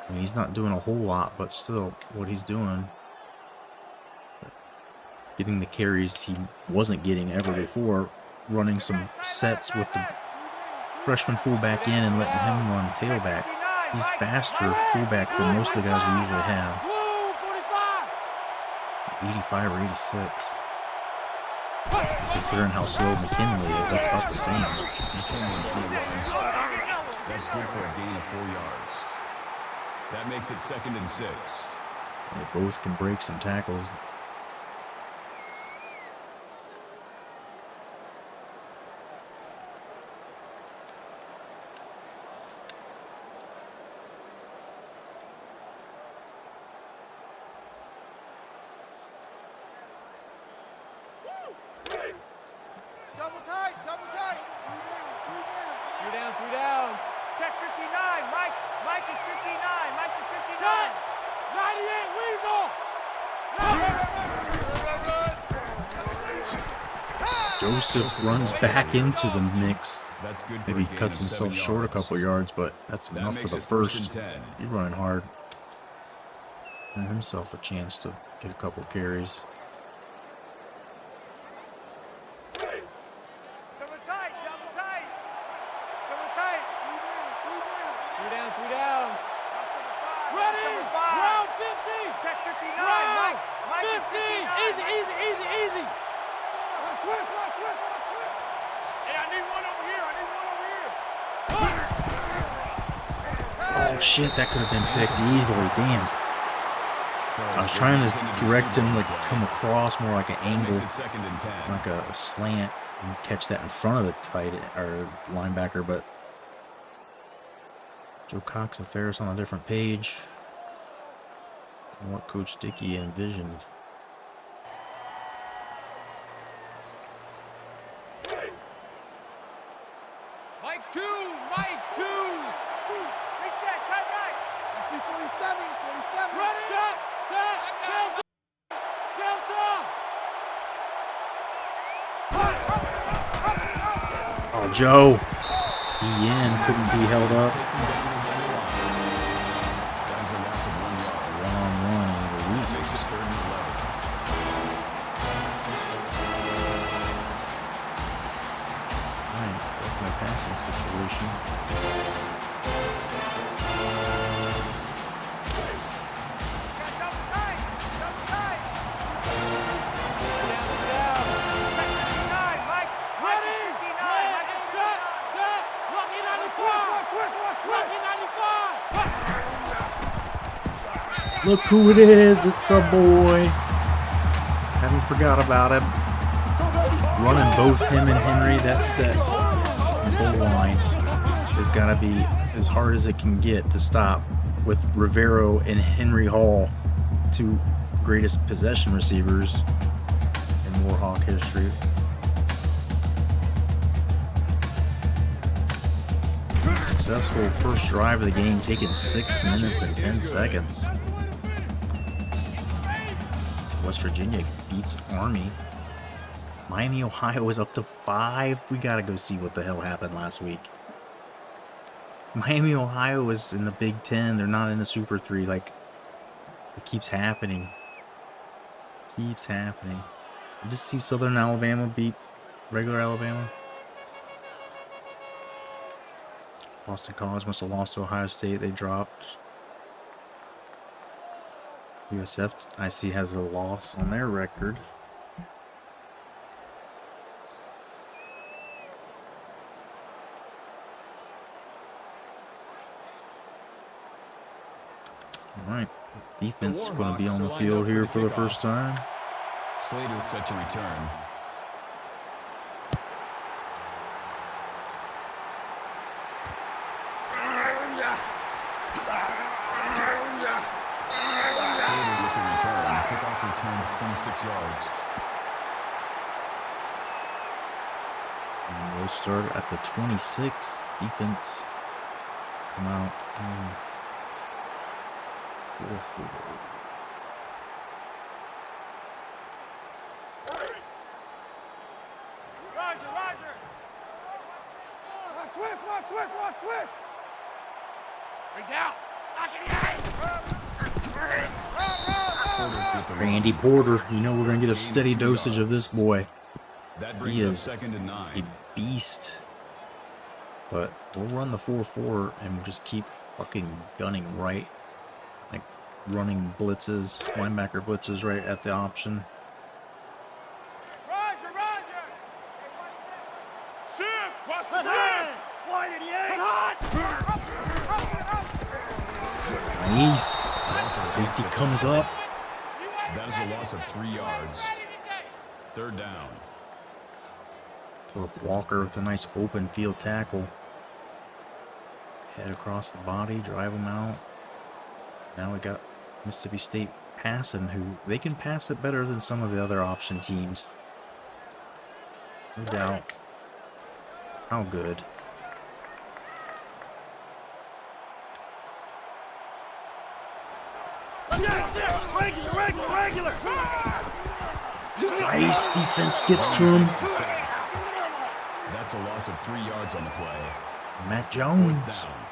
I mean, he's not doing a whole lot, but still, what he's doing, getting the carries he wasn't getting ever before, running some sets with the freshman fullback in and letting him run tailback. He's faster fullback than most of the guys we usually have. 85 or 86. Considering how slow McKinley is, that's about the same. That's good for a gain of 4 yards. That makes it 2nd and 6. They both can break some tackles. Double tight. 3 down. Check 59, Mike. Mike is 59. Mike is 59. 98, Weasel. Joseph runs back into the mix. That's good for Maybe a gain cuts of himself 7 short a yards. couple yards, but that's That enough for makes the it first first. and 10. He's running hard. Give himself a chance to get a couple carries. Double tight, double tight. Double tight. 3 down. Ready. Round 50. Check 59. Mike. Mike 50. Easy. Switch. Hey, I need one over here. Oh shit, that could have been picked easily. Damn. I was trying to direct him like come across more like an angle, Makes it 2nd and 10. like a slant, and catch that in front of the tight or linebacker, but Joe Cox and Ferris on a different page than what Coach Dickey envisioned. Mike 2. Reset, cut right. I see 47. Ready. Delta. Oh, Joe. DN couldn't be held up. Takes him down to the goal line. That is a loss of 1 yard. One-on-one and the Makes losers. it 3rd and 11. Alright, that's my passing situation. Double tight. Down. Check 59. Mike. Ready. 59. Lucky 95. Lucky 95. Look who it is. It's our boy. Haven't forgot about him. Running both him and Henry. That set on the goal line has got to be as hard as it can get to stop with Rivero and Henry Hall, two greatest possession receivers in Warhawk history. Successful first drive of the game, taking 6 minutes and 10 seconds. So West Virginia beats Army. Miami, Ohio is up to 5. We gotta go see what the hell happened last week. Miami, Ohio is in the Big Ten. They're not in the Super 3. Like, it keeps happening. You just see Southern Alabama beat regular Alabama. Boston College must have lost to Ohio State. They dropped. USF, I see, has a loss on their record. All right, defense is going to be on the field here for the first time. Slater set to return. Slater with the return. Kickoff returns 26 yards. And we'll start at the 26. Defense come out and 4-4. Roger. Switch. Bring down. Randy Porter, you know we're going to get a steady dosage of this boy. That He brings us is 2nd and a 9. beast. But we'll run the 4-4 and we'll just keep fucking gunning right. Like running blitzes, linebacker blitzes right at the option. Roger. Shift. Watch the hand. Wide 88. Nice. Safety comes up. That is a loss of 3 yards. 3rd down. Philip Walker with a nice open field tackle. Head across the body, drive him out. Now we got Mississippi State passing, who they can pass it better than some of the other option teams. No doubt. How good. Regular. Nice defense gets to him. That's a loss of 3 yards on the play. Matt Jones. 4th down.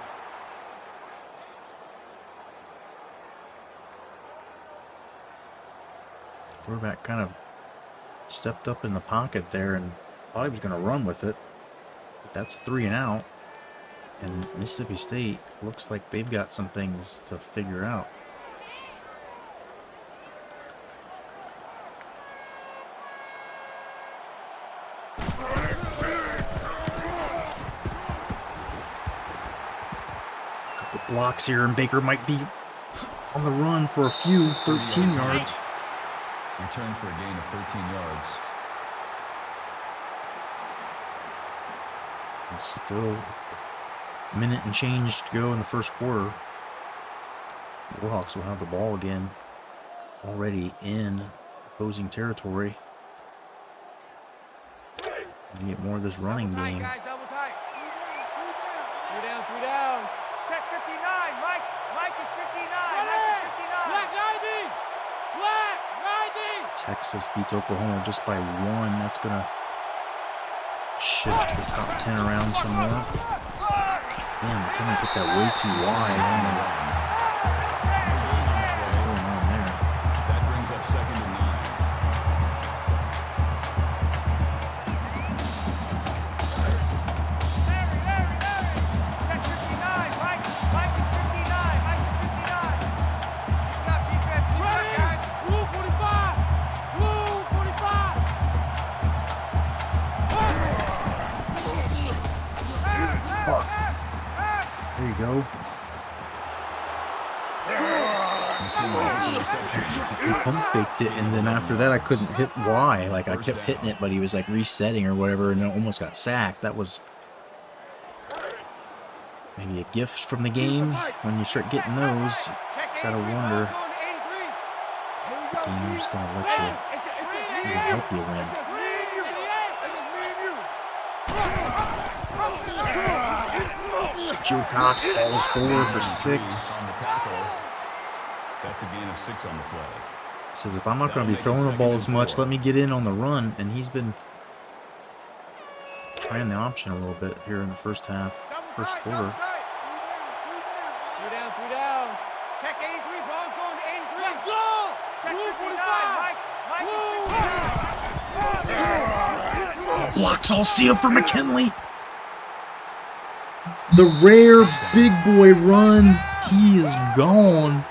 Quarterback kind of stepped up in the pocket there and thought he was going to run with it. But that's 3 and out. And Mississippi State looks like they've got some things to figure out. Couple blocks here, and Baker might be on the run for a few, 13 yards. Return for a gain of 13 yards. And still a minute and change to go in the first quarter. The Warhawks will have the ball again, already in opposing territory. And get more of this running game. Guys, double tight. 3 down, 3 down. Check 59. Mike is 59. Mike is 59. Black 90. Black 90. Texas beats Oklahoma just by 1. That's going to shift the top 10 around some more. Damn, McKinley took that way too wide. I don't know what's going on there. That brings up 2nd and 9. Check 59. Mike is 59. Mike is 59. Keep up, defense. Keep up, guys. Blue 45. Blue 45. There you go. He pump faked it, and then after that I couldn't hit Y. Like, I kept hitting it, but he was like resetting or whatever, and it almost got sacked. That was maybe a gift from the game. When you start getting those, gotta wonder if the game's gonna let you even help you win. Joe Cox falls forward for 6. On the tackle. That's a gain of 6 on the play. Says if I'm not going to be throwing the ball as much, let me get in on the run. And he's been trying the option a little bit here in the first half, first quarter. 3 down, 3 down. Check 83. Ball's going to 83. Let's go. Check 59. Mike. Blocks all sealed for McKinley. The rare big boy run. He is gone.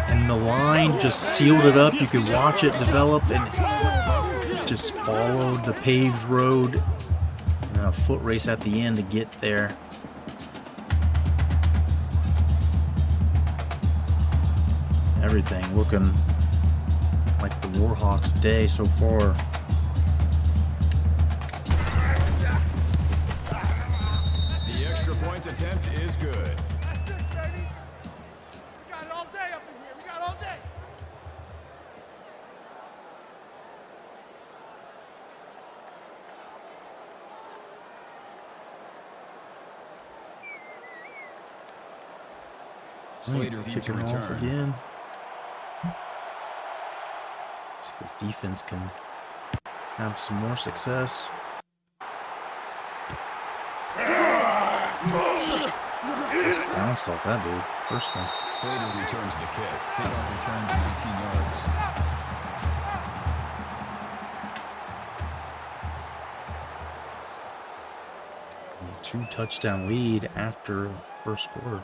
And the line just sealed it up. You could watch it develop, and it just followed the paved road. And a foot race at the end to get there. Everything looking like the Warhawks' day so far. The extra point attempt is good. That's 6, baby. We got it all day up in here. We got it all day. Slater needs to Kicking off return. again. See if this defense can have some more success. Just bounced off that dude. First one. Slater returns the kick. Kickoff return to 19 yards. A 2-touchdown lead after first quarter.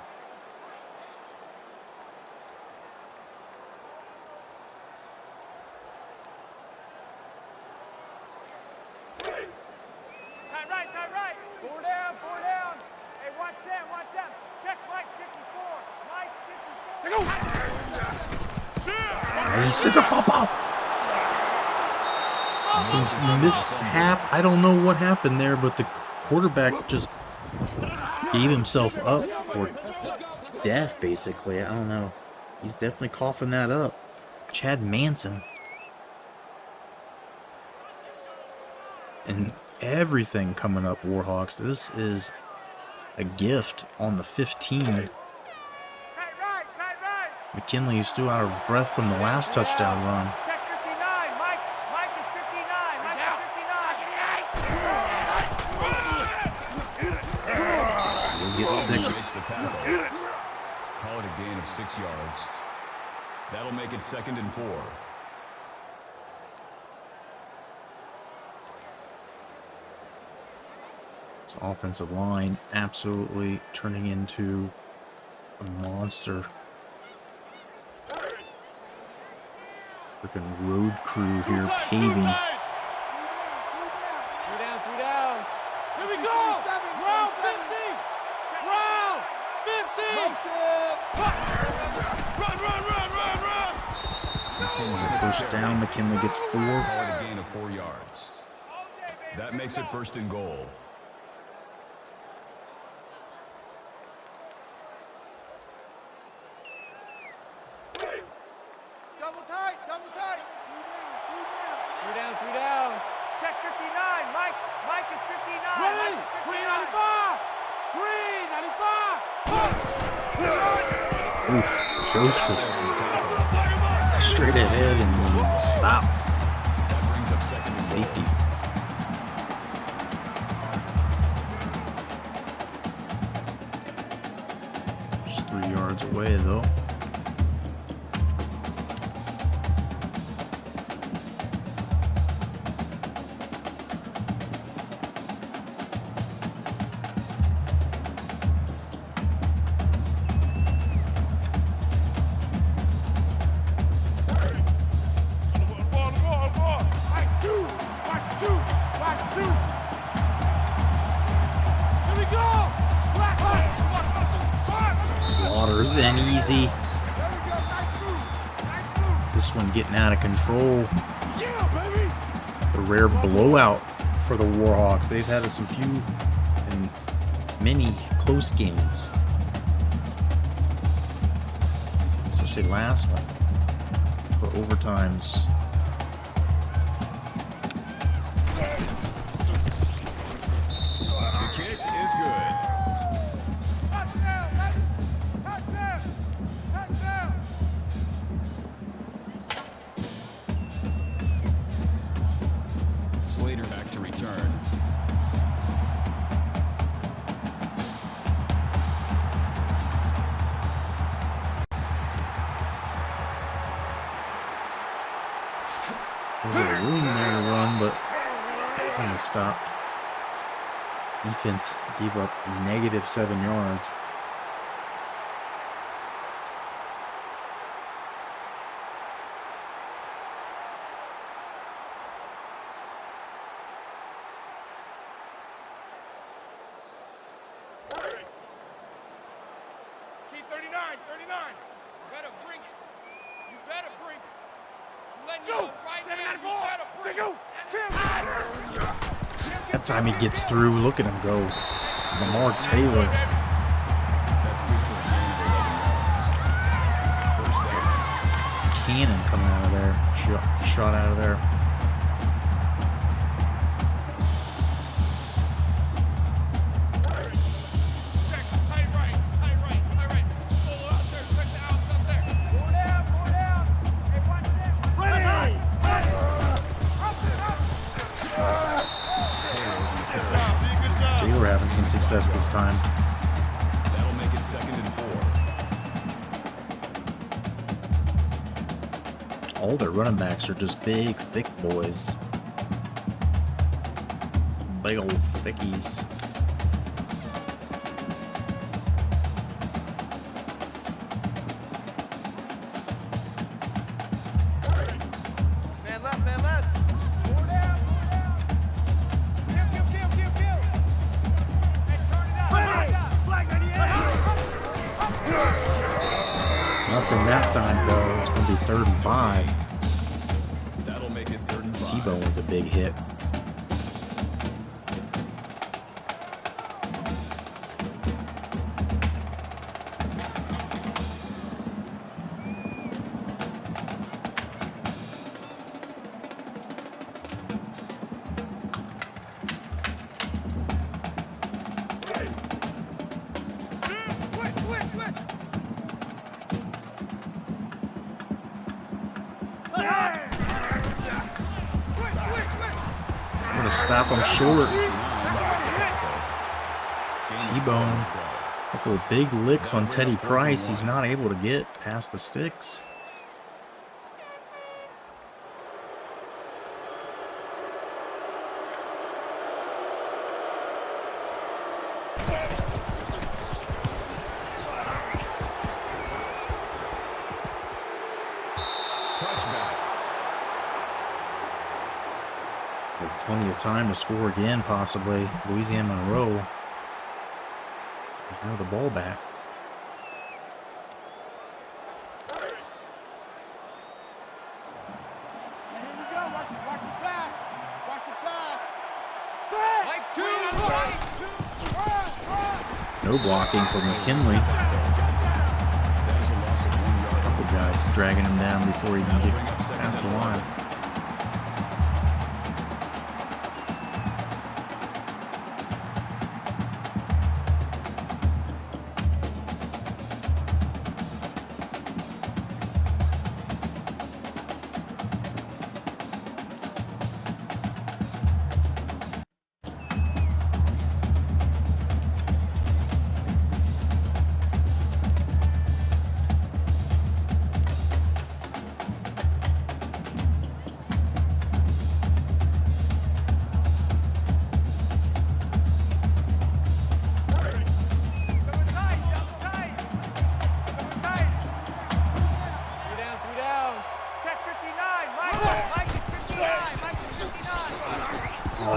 Tight right. 4 down. Hey, watch Sam. Check Mike 54. Mike 54. He said the football. Mishap. I don't know what happened there, but the quarterback just gave himself up for death, basically. I don't know. He's definitely coughing that up. Chad Manson. And everything coming up, Warhawks. This is a gift on the 15. Tight right. McKinley is still out of breath from the last touchdown run. Check 59. Mike is 59. Mike is 59. get 6. Makes the tackle. Call it a gain of 6 yards. That'll make it 2nd and 4. This offensive line absolutely turning into a monster. Freaking road crew here paving. 3 down. Here we go. Round 50. Round 50. Run. First down, McKinley gets 4. Call it a gain of 4 yards. That makes it 1st and goal. Double tight. 3 down. Check 59. Mike is 59. Ready? 395. 395. Oof, Joseph. Straight ahead and then stop. That brings up 2nd and Safety. Just 3 yards away though. Slaughters and easy. This one getting out of control. A rare blowout for the Warhawks. They've had some few and many close games, especially last one. But overtimes. the kick is good. Slater back to return. There's a room there to run, but kind of stopped. Defense gave up -7 yards. Key 39. Better bring it. You better bring it. You letting you go right now. You better bring it. That time he gets through. Look at him go. Lamar Taylor. That's good for a gain of 11 yards. 1st down. Cannon coming out of there. Shot out of there. Check. Tight right. Pull out there. Check the outs up there. Four down. Hey, watch that. Ready. They were having some success this time. That'll make it 2nd and 4. All their running backs are just big, thick boys. Big old thickies. Man left. Four down. Kill. Hey, turn it up. Black 98. Nothing that time though. It's going to be 3rd and 5. That'll make it 3rd and 5. T-Bone with a big hit. Switch. I'm going to stop him short. Gain of T-Bone. 12. Couple of big licks on Teddy Price. He's not able to get past the sticks. Plenty of time to score again, possibly. Louisiana Monroe. Have the ball back. Here we go. Watch the pass. Watch the pass. No blocking for McKinley. A couple guys dragging him down before he can get past the line.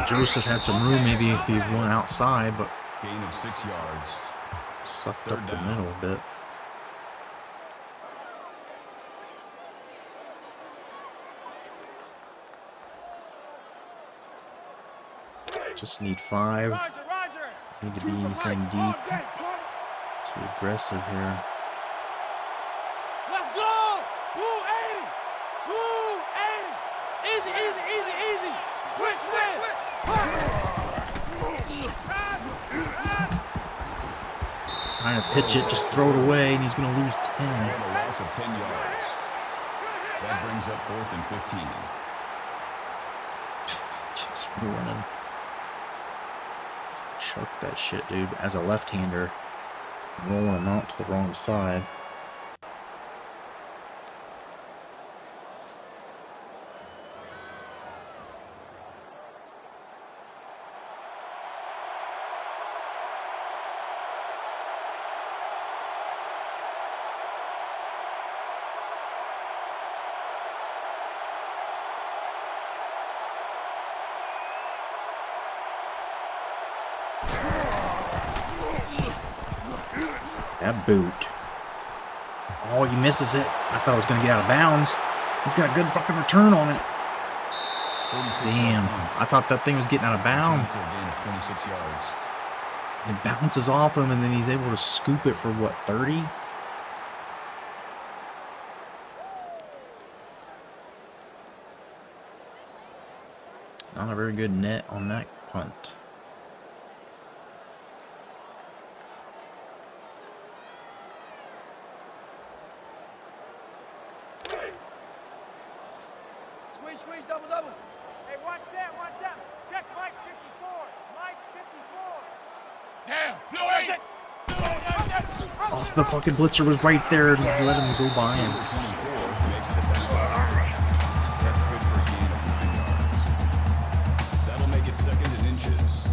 Joseph had some room maybe if he went outside, but gain of 6 yards. Sucked up the middle a bit. Just need 5. Need to be anything deep. Too aggressive here. Let's go! Woo, 80! Woo, 80! Easy, easy, easy, easy! Switch, switch! Trying to pitch it, just throw it away, and he's going to lose 10. A loss of 10 yards. That brings up 4th and 15. Just running. Chuck that shit, dude. As a left-hander, rolling him out to the wrong side. That boot. Oh, he misses it. I thought it was going to get out of bounds. He's got a good fucking return on it. Damn. I thought that thing was getting out of bounds. It bounces off him, and then he's able to scoop it for, what, 30? Not a very good net on that punt. Squeeze, double. Hey, watch that. Check Mike 54. Mike 54. Damn, Oh, the fucking blitzer was right there and let him go by him. That's good for a gain of 9 yards. That'll make it 2nd and inches.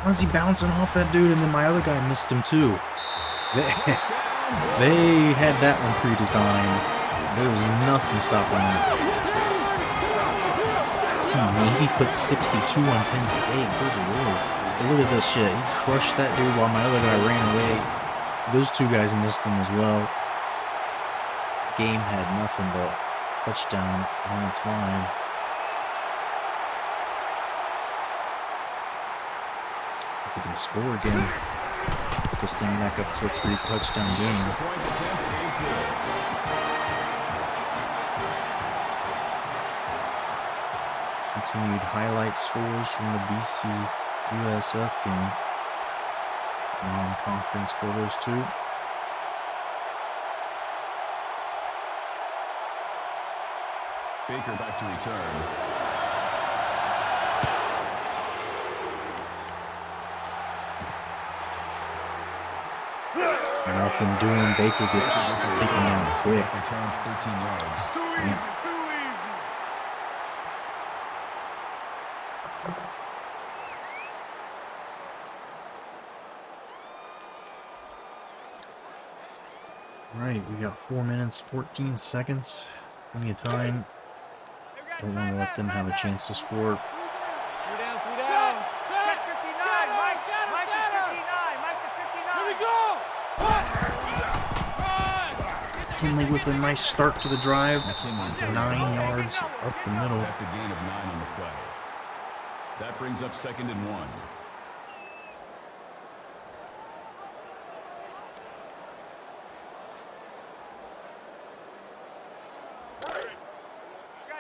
How's he bouncing off that dude, and then my other guy missed him too? They had that one pre-designed. There was nothing stopping that. see Navy put 62 on Penn State. Good lord. Look at this shit. He crushed that dude while my other guy ran away. Those two guys missed him as well. Game had nothing but touchdown on its mind. If we can score again, put this thing back up to a 3-touchdown game. Continued highlight scores from the BC USF game. Non-conference for those two. Baker back to return. Nothing doing. Baker gets taken down quick. Return 13 yards. Too easy, too easy. Alright, we got 4 minutes, 14 seconds. Plenty of time. Don't want to let them have a chance to score. 3 down, 3 down. Check 59, Mike. Mike is 59. Mike is 59. Here we go. Kinley with a nice start to the drive. 9 yards up the middle. That's a gain of 9 on the play. That brings up 2nd and 1.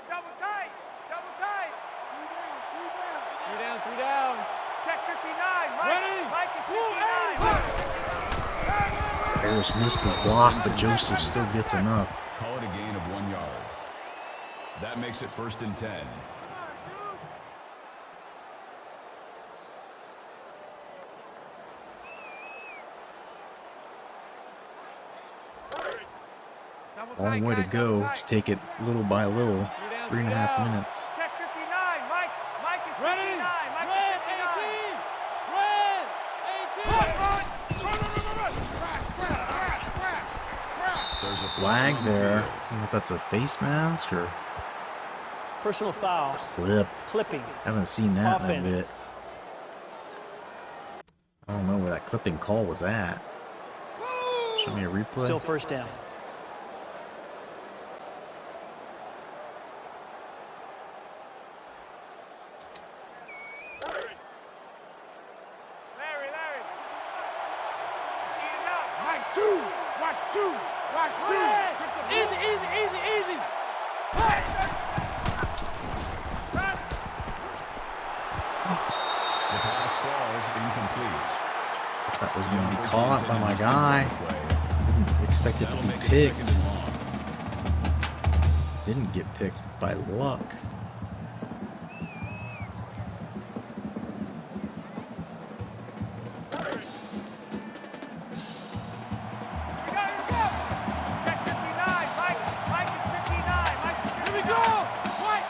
Double tight. 3 down, 3 down. Check 59. Mike. Ready? Mike is 59. Harris missed his block, but Joseph still gets enough. Call it a gain of 1 yard. That makes it 1st and 10. Long way to go to take it little by little. 3.5 minutes. Check 59. Mike. Mike is 59. Ready? Mike Red, is 18. There's a Flag on the there. I field. don't know if that's a face mask or Personal foul. clipping. Clipping. Haven't seen that in a Offense. bit. I don't know where that clipping call was at. Show me a replay. Still first down. Larry. Eat it up. Mike, 2. Watch 2. Watch 2. Easy. The pass falls incomplete. That was going to be caught by my guy. Didn't expect it to That'll be make it picked. 2nd and long. Didn't get picked by luck. Here we go. Check 59. Mike is 59. Mike is 59. Here we go. Mike,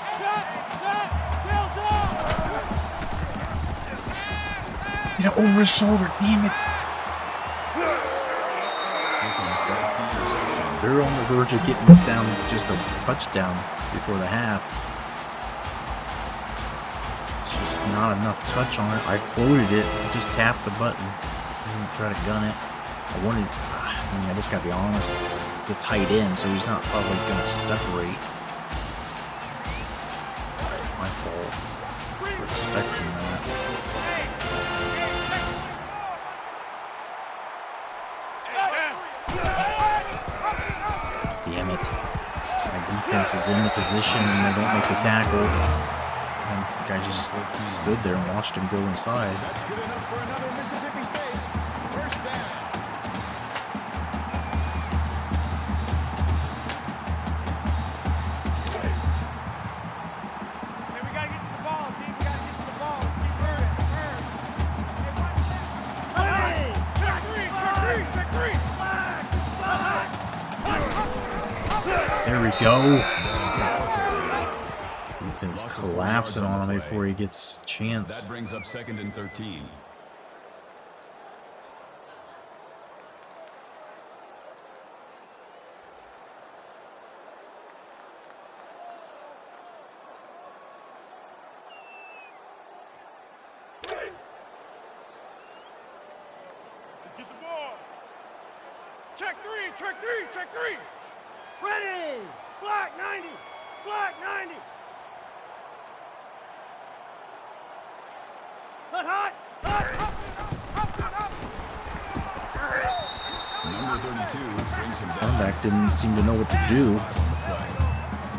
You know, over his shoulder, damn it. That's the interception. They're on the verge of getting this down just a touchdown before the half. It's just not enough touch on it. I floated it, just tapped the button. Didn't try to gun it. I just gotta be honest. It's a tight end, so he's not probably gonna separate. My fault for expecting that. Damn it. My defense is in the position and they don't make the tackle. And the guy just stood there and watched him go inside. That's good enough for another Mississippi State. First down. Hey, we gotta get to the ball, team. We gotta get to the ball. Let's keep moving. Check three. There we go. Defense collapsing on him before he gets a chance. That brings up 2nd and 13. Check three, check three, check three. Ready! Black 90! Black 90! Hut, hut! Number 32 brings him down. Cornerback didn't seem to know what to do.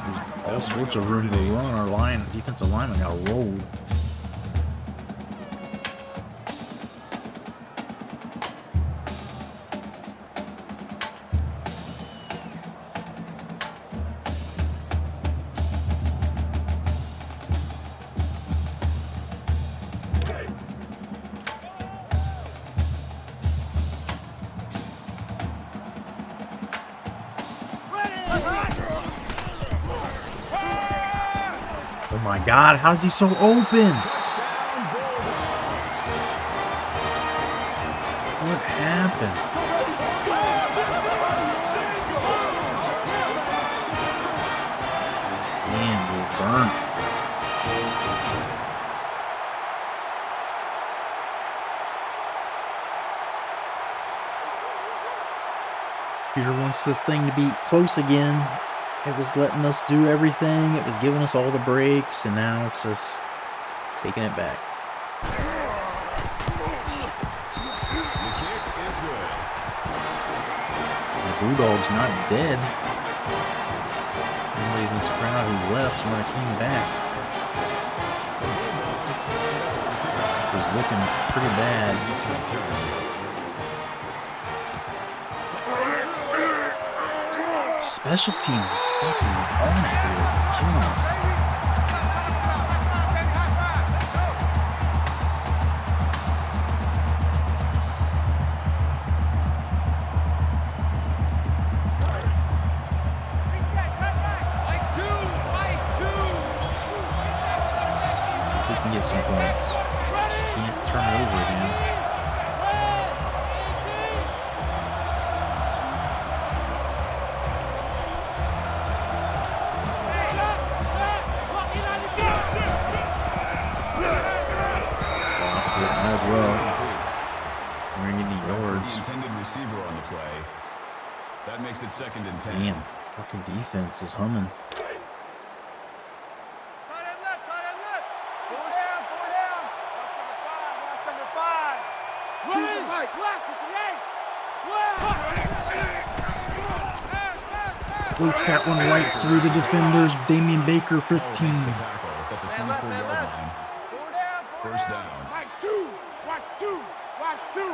There's all sorts of room to run. Our line, defensive lineman got rolled. Oh my God, how is he so open? What happened? Man, we're burnt. Peter wants this thing to be close again. It was letting us do everything. It was giving us all the breaks, and now it's just taking it back. The kick is good. The Bulldogs not dead. Nobody in this crowd who left when it came back. It was looking pretty bad. Special teams is fucking on it, dude. Killing us. See if we can get some points. Just can't turn it over again. As well. We're gonna need yards. The intended receiver on the play. That makes it 2nd and 10. Damn, fucking defense is humming. Tight end left, tight end left. Four down, four down. Watch number five. Choose the mic. Left, 58. Floats that one right through the defenders. Damian Baker, 15. Makes the tackle at the 24-yard line. Four down, four First down. down. Mike two. Watch two. Watch two.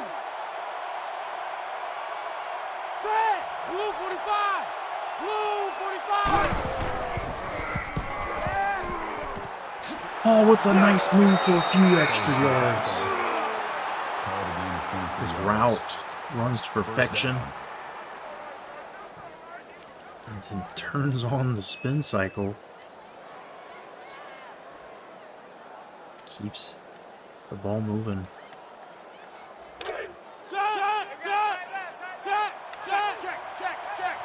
Set. Blue 45. Blue 45. Oh, what a nice move for a few extra yards. Called a gain of 23 His yards. route runs to First perfection. down. And then turns on the spin cycle. Keeps the ball moving. Check.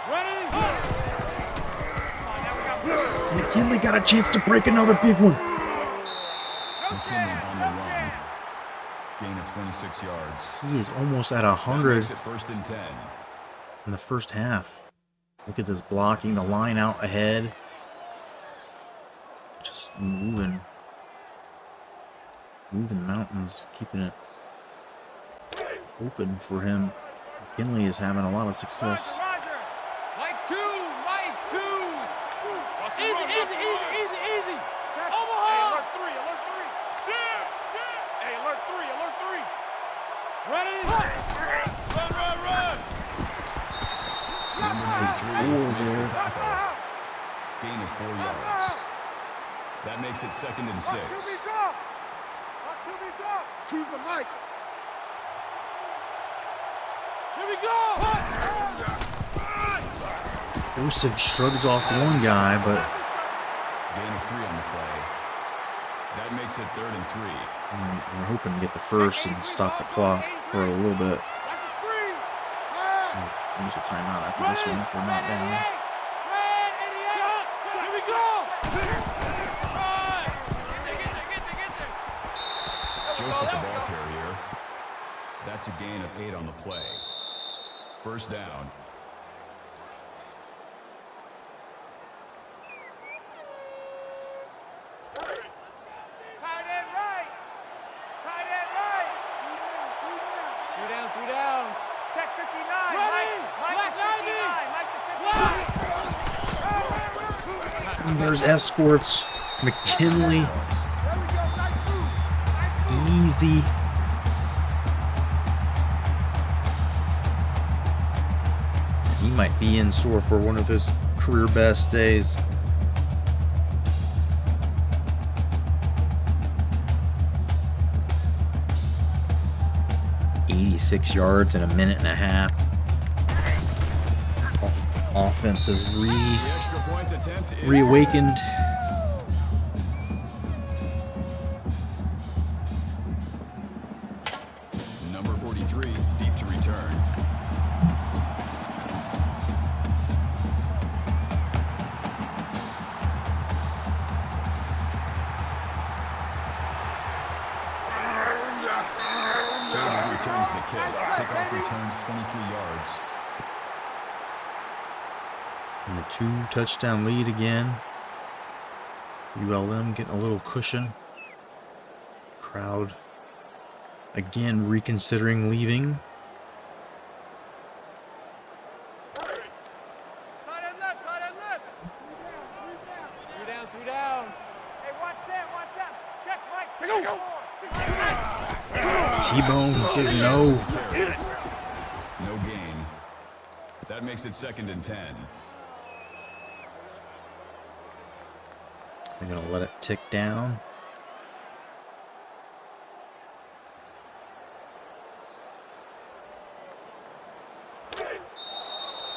Ready? McKinley got a chance to break another big one. McKinley on the run. Gain of 26 yards. He is almost at That 100 makes it 1st and 10. in the first half. Look at this blocking, the line out ahead. Just moving mountains, keeping it open for him. McKinley is having a lot of success. Mike two. Easy. Omaha. Hey, alert three. Shit. Hey, alert three. Ready? Run. Number 93 makes the tackle. Gain of 4 yards. That makes it 2nd and 6. Watch QB drop. Choose the mic. Here we go. Joseph shrugs off one guy, but Gain of 3 on the play. That makes it 3rd and 3. we're hoping to get the first and stop the clock for a little bit. Watch the screen. Use a timeout after this one if we're not down. Here we go. Joseph, the ball carrier. That's That's a gain of 8 on the play. First down. Tight end right. Tight end right. 3 down. Check 59. Mike is 59. Mike to 59. And there's escorts. McKinley. There we go. Nice move. Nice move. Easy. He might be in store for one of his career best days. "86 yards in a minute and a half." Offense is The extra point attempt is reawakened. number 43, deep to return. Survey returns the kick. Kickoff returned 23 yards. And a 2-touchdown lead again. ULM getting a little cushion. Crowd again reconsidering leaving. Tight end left. 3 down. Hey, watch that. Check Mike. Take go. T-Bone says no. No gain. That makes it 2nd and 10. They're going to let it tick down.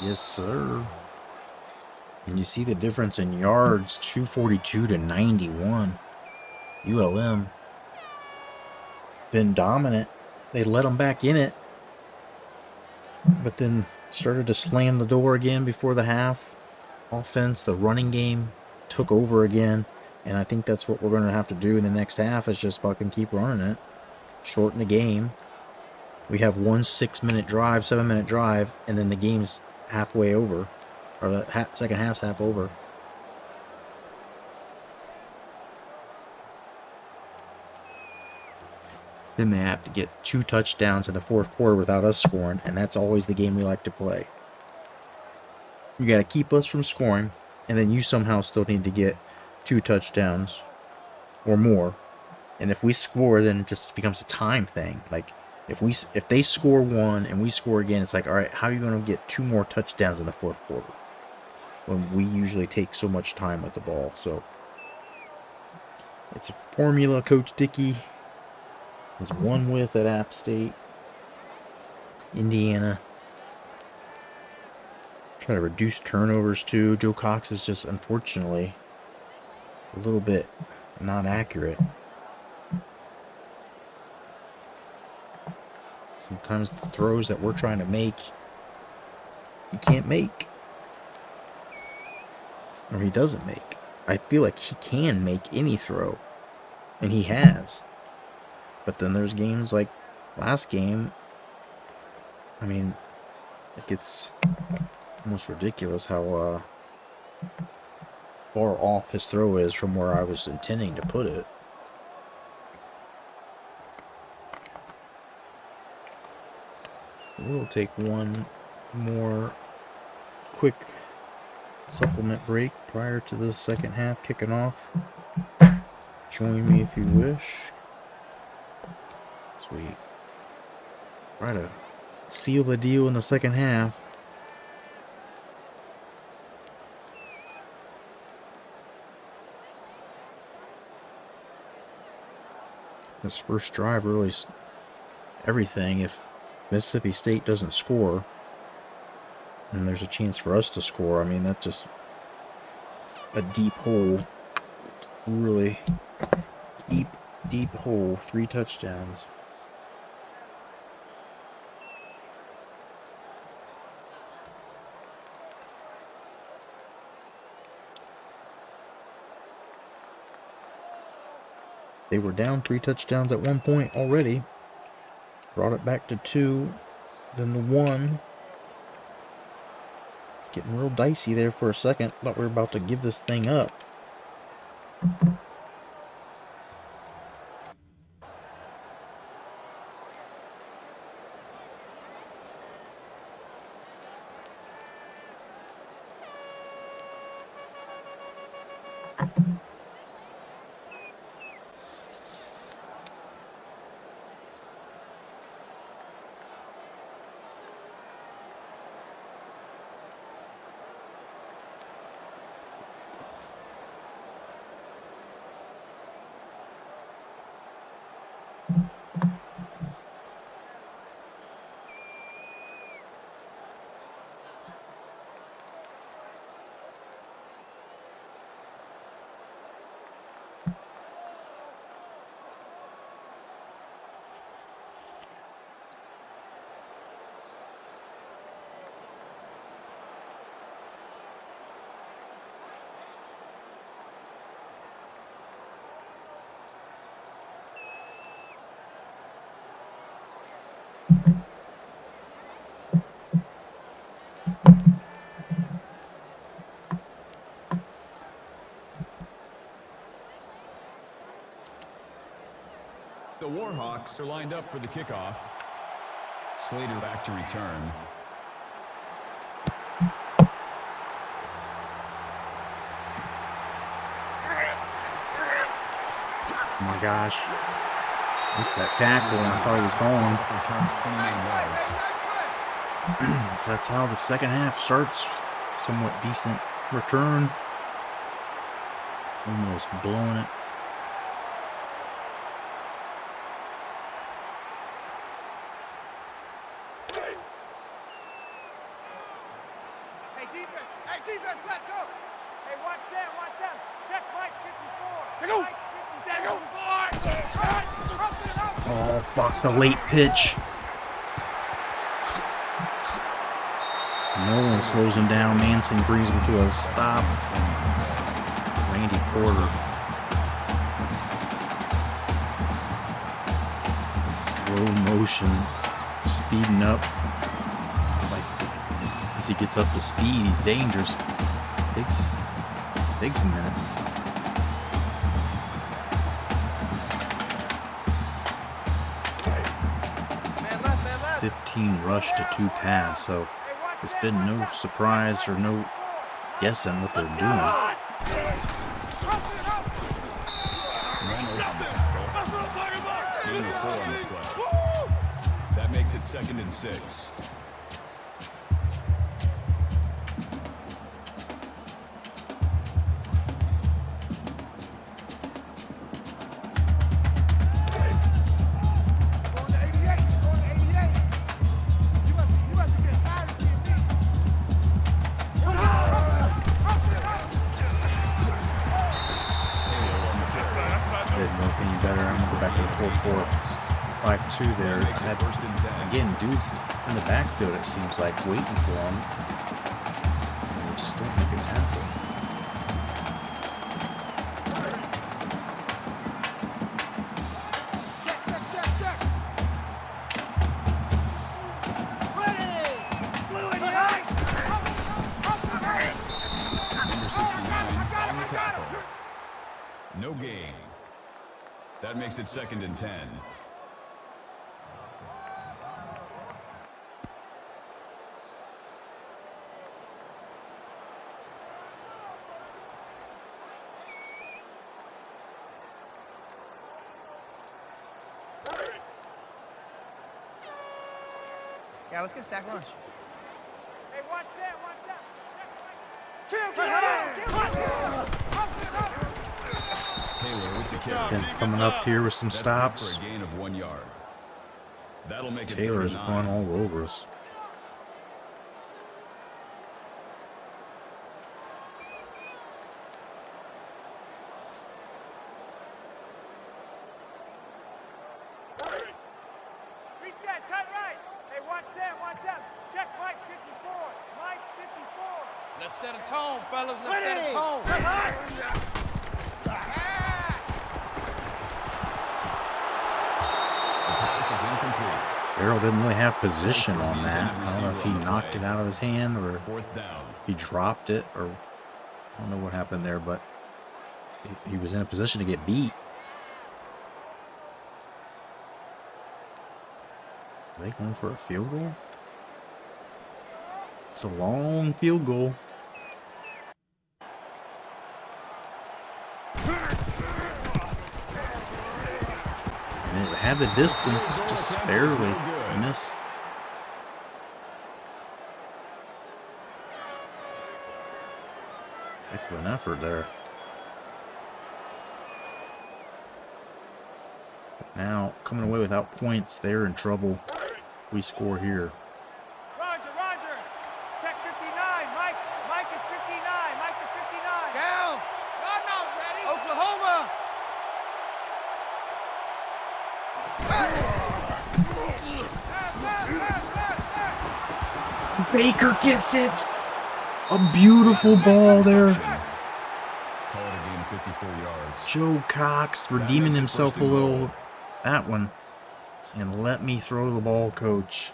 Yes, sir. And you see the difference in yards, 242 to 91. ULM been dominant. They let them back in it, but then started to slam the door again before the half. Offense, the running game took over again, and I think that's what we're going to have to do in the next half is just fucking keep running it, shorten the game. We have one 6-minute drive, 7-minute drive, and then the game's halfway over, or the second half's half over. Then they have to get 2 touchdowns in the fourth quarter without us scoring, and that's always the game we like to play. You got to keep us from scoring, and then you somehow still need to get 2 touchdowns or more. And if we score, then it just becomes a time thing. Like if they score 1 and we score again, it's like, all right, how are you going to get 2 more touchdowns in the fourth quarter when we usually take so much time with the ball? So it's a formula Coach Dickey has won with at App State, Indiana. Try to reduce turnovers too. Joe Cox is just unfortunately a little bit not accurate. Sometimes the throws that we're trying to make, he can't make. Or he doesn't make. I feel like he can make any throw. And he has. But then there's games like last game. I mean, it's almost ridiculous how far off his throw is from where I was intending to put it. We'll take one more quick supplement break prior to the second half kicking off. Join me if you wish. Sweet. Try to seal the deal in the second half. This first drive really everything. If Mississippi State doesn't score, and there's a chance for us to score, I mean, that's just a deep hole. Really deep hole. 3 touchdowns. They were down 3 touchdowns at one point already. Brought it back to 2, then to 1. It's getting real dicey there for a second. Thought we were about to give this thing up. The Warhawks are lined up for the kickoff. Slater back to return. Oh my gosh. Missed that tackle and I thought he was gone. So that's how the second half starts. Somewhat decent return. Almost blowing it. Hey, defense, let's go. Hey, watch Sam. Check Mike 54. Go. Mike 54. Oh, fuck, the late pitch. No one slows him down. Manson brings him to a stop. Randy Porter. Low motion. Speeding up. Like, as he gets up to speed, he's dangerous. Takes a minute. Man left. 15 rush to 2 pass, so it's been no surprise or no guessing what they're doing. Reynolds on the tackle. Gain of 4 on the play. That makes it 2nd and 6. Going to 88. You must be getting tired of seeing me. Didn't look any better. I'm gonna go back to the 4-4, 5-2 there. Had, again, dudes in the backfield, it seems like, waiting for him. And they just don't make a tackle. Check. Number 69 on the tackle. No gain. That makes it 2nd and 10. Yeah, let's get a sack lunch. Hey, watch Sam. Check Taylor with the kick. Ben's coming up here with some That's good stops. for a gain of 1 yard. That'll make it Taylor is 39. run all over us. Reset, cut right. Hey, watch Sam. Check Mike 54. Let's set a tone, fellas. Let's set a tone. The pass is incomplete. Farrell didn't really have position on that. I don't know if he knocked it out of his hand or Fourth down. he dropped it, or I don't know what happened there, but he was in a position to get beat. Are they going for a field goal? It's a long field goal. And it had the distance, just barely missed. Heck of an effort there. But now, coming away without points, they're in trouble. We score here. Roger, Roger. Check 59. Mike. Mike is 59. Mike is 59. Down. I'm not ready. Oklahoma. Baker gets it. A beautiful ball there. Call it a gain of 54 yards. Joe Cox redeeming himself a little. That one. And let me throw the ball, coach.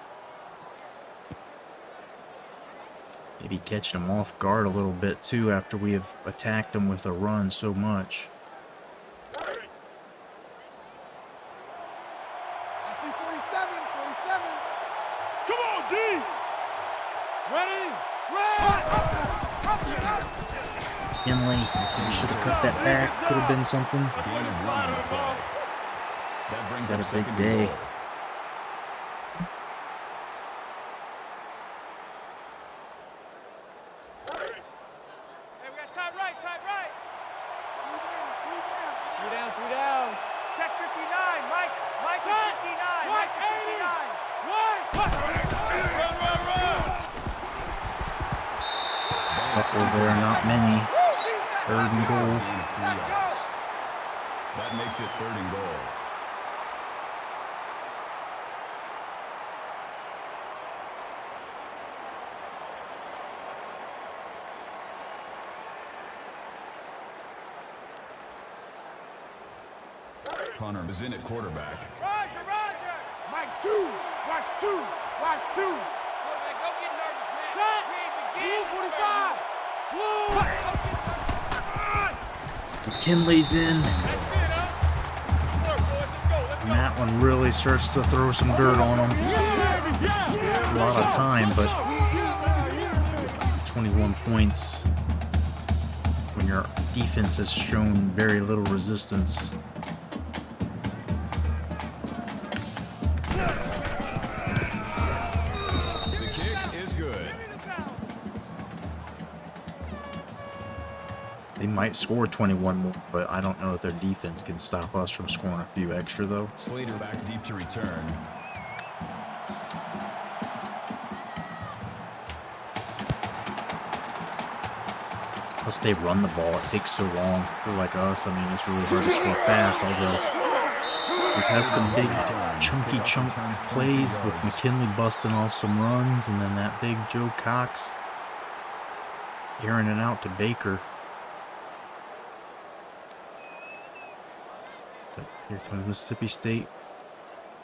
Maybe catching him off guard a little bit too after we have attacked him with a run so much. I see 47. 47. Come on, D. Ready? Run! Kinley, we should have cut that back. Could have been something. Gain of 1 on the play. That brings He's had up a big 2nd and day. goal. Hey, we got tight right, tight right. 3 down. 3 down. Check 59. Mike. Mike is 59. Mike is 59. Couple there, not many. 3rd and goal. Gain of 3 yards. That makes it 3rd and goal. Connor is in at quarterback. Roger, Roger. Mike 2. Watch 2. Watch 2. Quarterback, don't get nervous, man. Set. We ain't Blue beginning. 45. Blue. McKinley's in. That's it, huh? Work, boys. Let's go. Let's And that one really starts to throw some dirt on him. A lot of time, but 21 points when your defense has shown very little resistance. The kick is good. They might score 21 more, but I don't know if their defense can stop us from scoring a few extra, though. Slater back deep to return. Plus, they run the ball. It takes so long. For like us, I mean, it's really hard to score fast, although we've had some big, chunky chunk plays with McKinley busting off some runs, and then that big Joe Cox airing it out to Baker. But here comes Mississippi State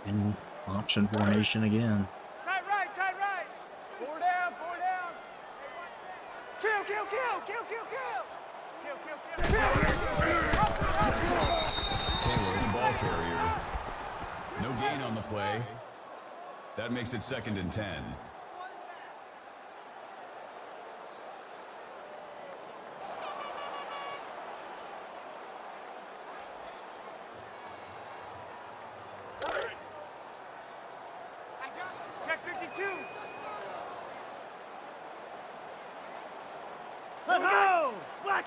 in option formation again. Tight right, tight right. 4 down. 4 down. Kill, kill, kill, kill, kill, kill. Kill, kill, kill. Taylor, the ball carrier. No gain on the play. That makes it 2nd and 10. Check 52. Let's go. Black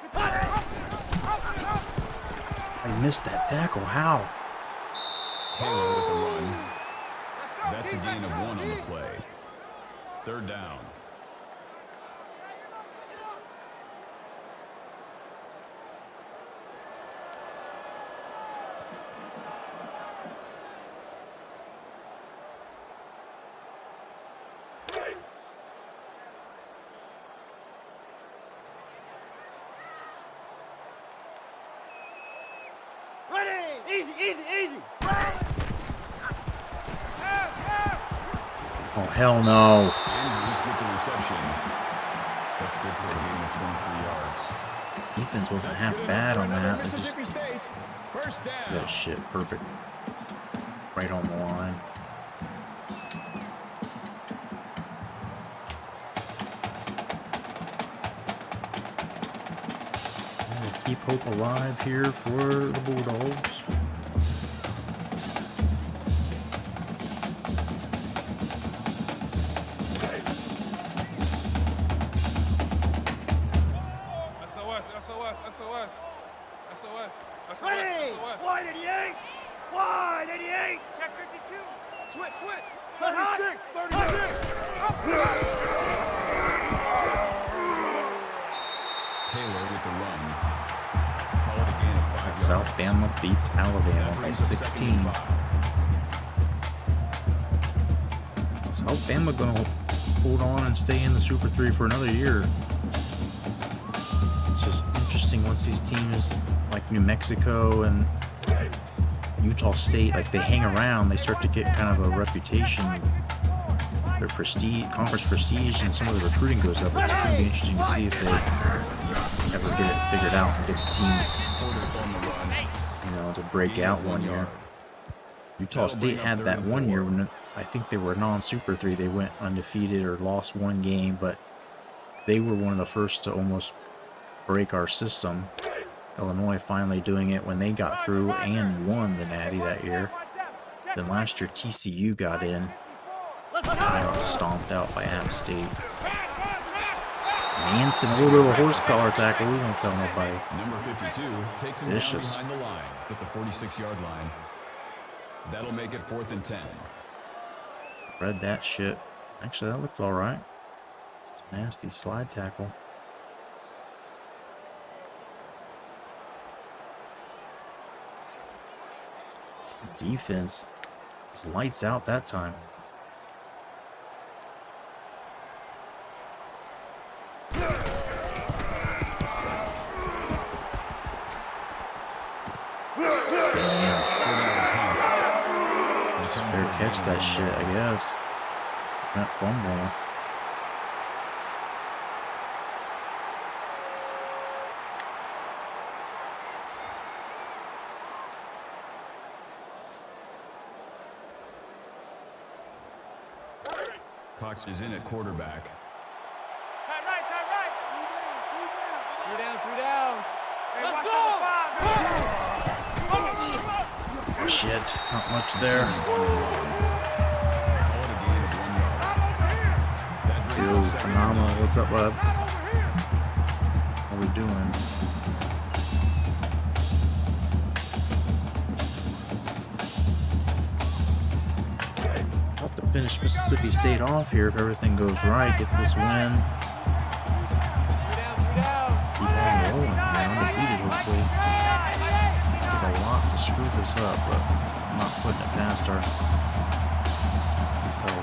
I missed that tackle. How? Taylor with the run. Let's go. That's a gain of 1 on the play. 3rd down. Ready. Easy, easy, easy. Oh, hell no. Andrews with the reception. That's good for a gain of 23 yards. Defense wasn't That's half good bad enough for on another that. They just Mississippi State. First down. that shit perfect. Right on the line. We'll keep hope alive here for the Bulldogs. Ready! Wide 88! Wide 88! Check 52. Switch, switch! 36! 36! Taylor with the run. Call it a gain of 5 yards. Alabama beats Alabama by 16. Is Alabama gonna hold on and stay in the Super 3 for another year? It's just interesting once these teams like New Mexico and Utah State, like they hang around, they start to get kind of a reputation, their prestige, conference prestige, and some of the recruiting goes up. It's going to be interesting to see if they ever get it figured out and get the team, to break out one year. Utah State had that one year when I think they were non-Super 3. They went undefeated or lost one game, but they were one of the first to almost break our system. Illinois finally doing it when they got through and won the Natty that year. Then last year TCU got in and got stomped out by App State. Manson, a little bit of a horse collar tackle. We won't tell nobody. Number 52 takes him Vicious. down behind the line at the 46-yard line. That'll make it 4th and 10. Read that shit. Actually, that looked all right. Nasty slide tackle. Defense was lights out that time. Damn. Just fair catch that shit, I guess. That fumble. Cox is in at quarterback. Tight right, tight right. Three down, three down. Hey, Let's watch go. number 5. Shit, not much there. Call it a gain of 1 yard. That brings Yo, us 2nd and phenomenal. 9. What's up, bud? What are we doing? Hope to finish Mississippi State off here if everything goes right. Get this win. Keep on rolling. Man, undefeated, hopefully. Did a lot to screw this up, but I'm not putting it past ourselves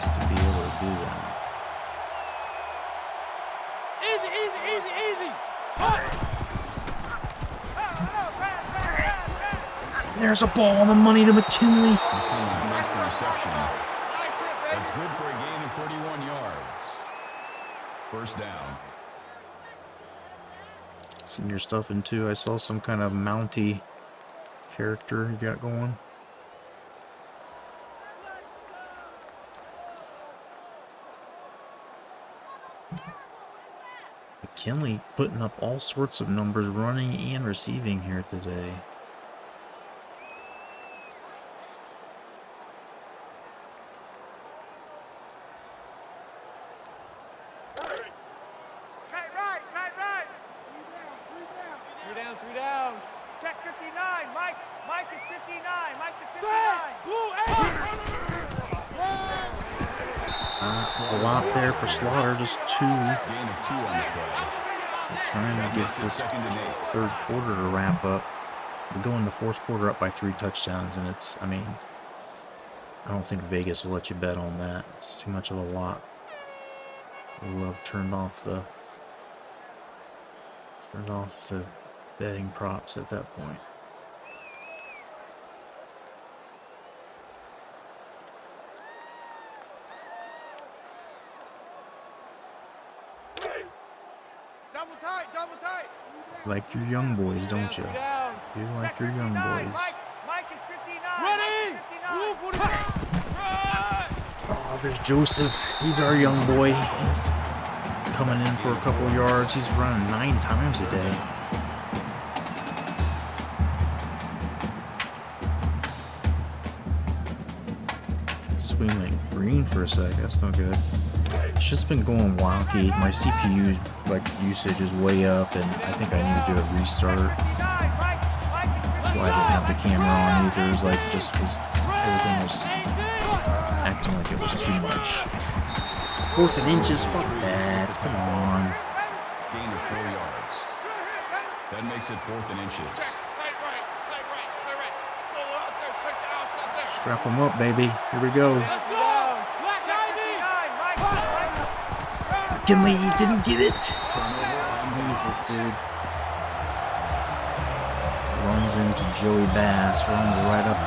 to be able to do that. Easy, easy, easy, easy. There's a ball on the money to McKinley. McKinley makes the reception. That's good for a gain of 31 yards. First down. Senior stuff in too. I saw some kind of Mountie character you got going. McKinley putting up all sorts of numbers running and receiving here today. Tight right, tight right. Three down. Check 59. Mike is 59. Mike to 59. There's a lot there for Slaughter, just two. Gain of 2 on the play. We're trying to get this 2nd and 8. third quarter to wrap up. We go in the fourth quarter up by 3 touchdowns, and it's, I mean, I don't think Vegas will let you bet on that. It's too much of a lot. We'll have turned off the betting props at that point. Double tight, double tight. Like your young boys, don't you? You like your young boys. Mike is 59. Ready? Blue 49. Oh, there's Joseph. He's our young boy. He's coming in for a couple yards. He's running 9 times a day. Swing like green for a sec. That's not good. It's just been going wonky. My CPU's like usage is way up, and I think I need to do a restart. That's why I didn't have the camera on either. It was like everything was acting like it was too much. 4th and inches, fuck that. Come on. Gain of 4 yards. That makes it 4th and inches. Tight right. Go out there. Check the outside there. Strap them up, baby. Here we go. Let's go. Black Ivy. McKinley didn't get it. Jesus, dude. Runs into Joey Bass. Runs right up.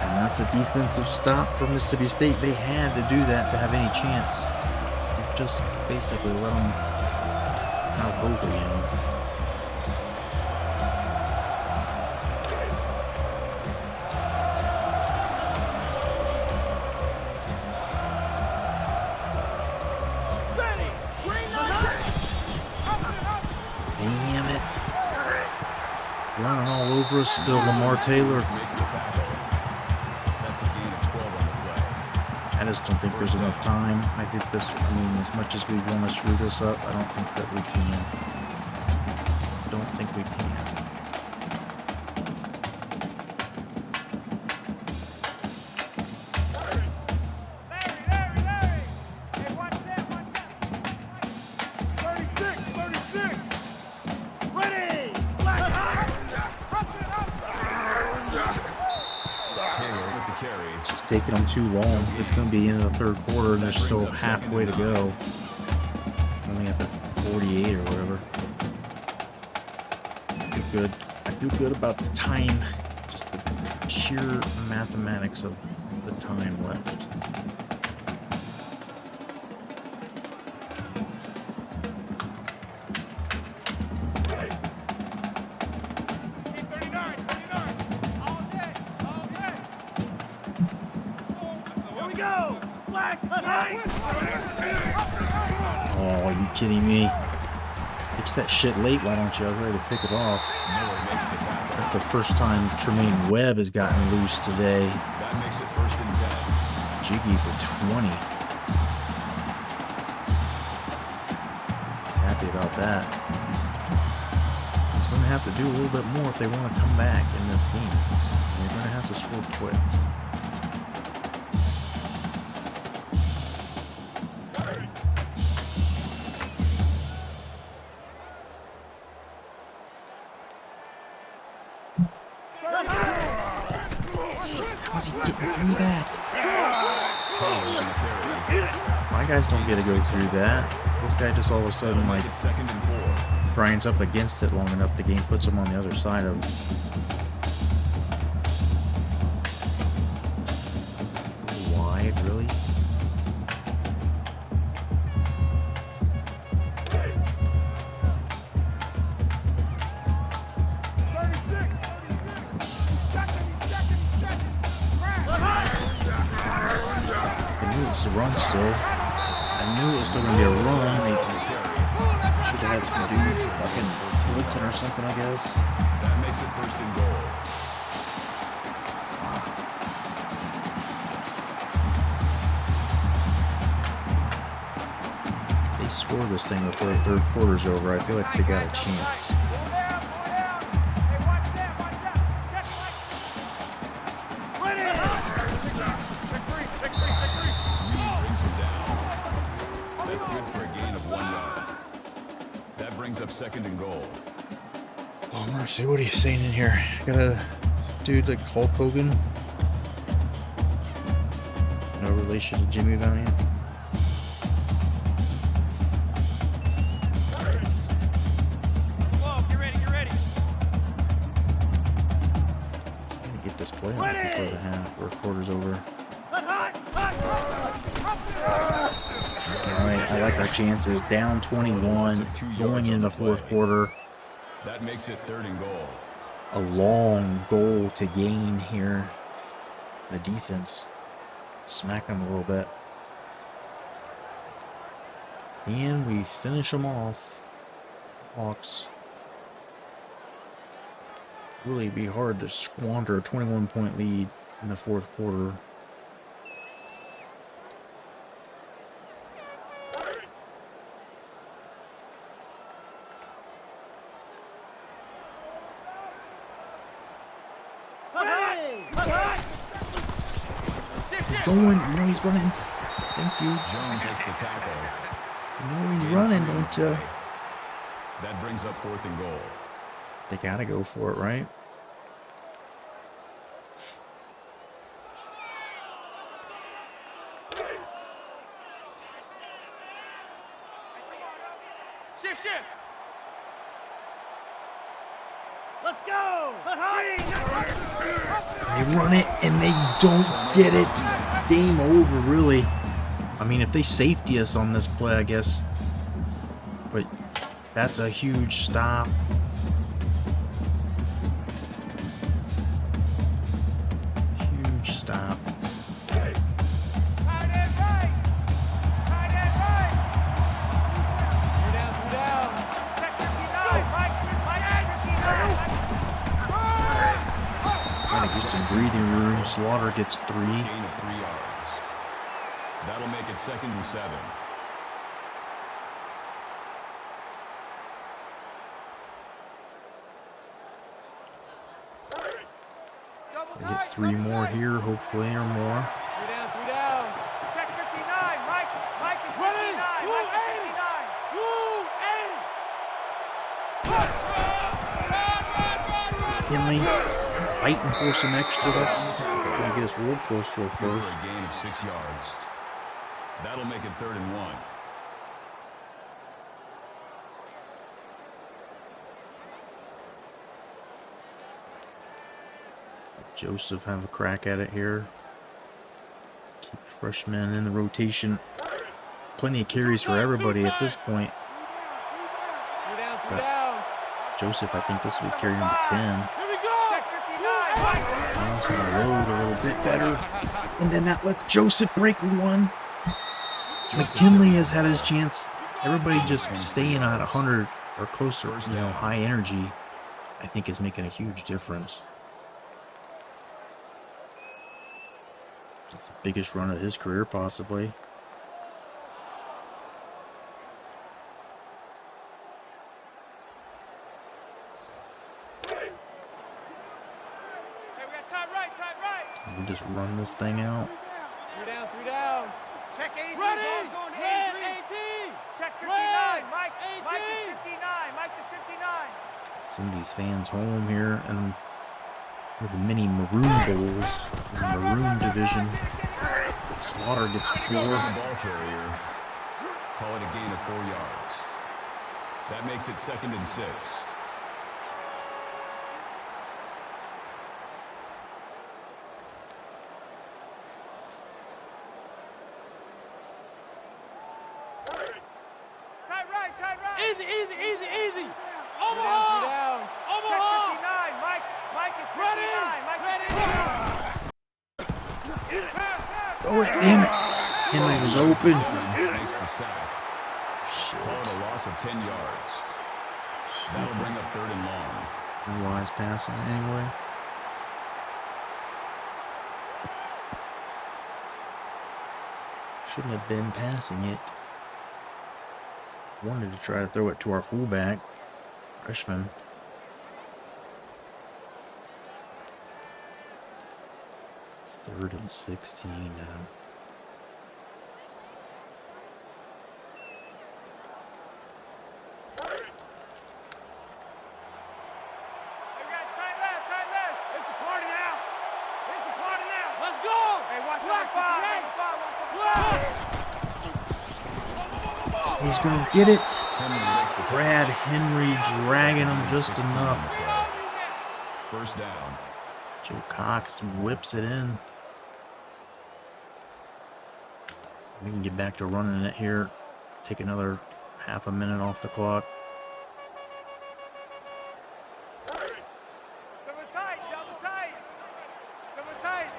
And that's a defensive stop for Mississippi State. They had to do that to have any chance. Just basically let them out hope again. Damn it. Running all over us still, Lamar Taylor. Makes the tackle. That's a gain of 12 on the play. I just don't think there's enough time. I think as much as we want to screw this up, I don't think that we can. Don't think we can. Larry. Hey, one set. 36. Ready. Black high. Taylor with the carry. It's just taking them too long. It's going to be into the 3rd quarter, and there's still halfway to go. Only at the 48 or whatever. I feel good about the time. Just the sheer mathematics of the time left. Here we go. Black tight. Oh, are you kidding me? Pitch that shit late, why don't you? I was ready to pick it off. Miller makes the tackle. That's the first time Tremaine Webb has gotten loose today. That makes it 1st and 10. Jiggy for 20. He's happy about that. He's going to have to do a little bit more if they want to come back in this game. They're going to have to score quick. How's he getting through that? My guys don't get to go through that. This guy just all of a sudden like It's 2nd and 4. grinds up against it long enough. The game puts him on the other side of wide, really. I knew it was a run still. I knew it was still going to be a run. They should have had some dudes fucking blitzing or something, I guess. That makes it 1st and goal. If they score this thing before the 3rd quarter's over, I feel like they got a chance. Brings him down. That's good for a gain of 1 yard. That brings up 2nd and goal. Oh, mercy, what are you saying in here? Got a dude like Hulk Hogan? No relation to Jimmy Valiant? Whoa, get ready. I'm gonna get this play off before the half or quarter's over. Alright, I like our chances. Down 21, going into the fourth quarter. That makes it 3rd and goal. A long goal to gain here. The defense smack them a little bit. And we finish them off. Hawks. Really be hard to squander a 21-point lead in the fourth quarter. Going, you know he's running. Thank you. Jones gets the tackle. You know he's running, don't you? That brings up 4th and goal. They gotta go for it, right? Shift. Let's go! They run it and they don't get it. Game over, really. I mean, if they safety us on this play, I guess. But that's a huge stop. Huge stop. Tight end right. Tight end right. 3 down. Check 59. Mike, 59. Trying to get some breathing room. Slaughter gets 3. Gain of 3 yards. That'll make it 2nd and 7. We'll get 3 more here, hopefully, or more. 3 down. Check 59. Mike is 59. Ready. Mike is 59. Kinley fighting for some extra. That's going to get us real close to a Good for first. a gain of 6 yards. That'll make it 3rd and 1. Joseph have a crack at it here. Keep freshmen in the rotation. Plenty of carries for everybody at this point. 3 down. Joseph, I think this will be carry number 10. Here we go. Check 59. Mike. Runs on the load a little bit better. And then that lets Joseph break one. McKinley has had his chance. Everybody just staying at 100 or closer, you know, high energy, I think is making a huge difference. It's the biggest run of his career, possibly. Hey, we got tight right. We just run this thing out. 3 down. Check 83. Ready. Ball's going to Red 83. 18. Check 59. Red Mike is 18. 59. Mike to 59. Send these fans home here, and with the mini Maroon Bowls in the Maroon division. Slaughter gets 4. The ball carrier. Call it a gain of 4 yards. That makes it 2nd and 6. Tight right. Easy. 3 Omaha. down. Check Omaha. 59. Mike is 59. Ready. Mike Ready. is 59. Oh, damn it. Henry was open. Makes the sack. Call it a loss of 10 yards. That'll bring up 3rd and long. Wise passing anyway. Shouldn't have been passing it. Wanted to try to throw it to our fullback, freshman. Third and 16 now. We got tight left. It's a party now. Let's go. Hey, watch Black number 5. He's gonna get it. Henry makes the Brad Henry dragging him just 16 on enough. the play. First down. Joe Cox whips it in. We can get back to running it here. take another half a minute off the clock. Double tight, double tight. Double tight.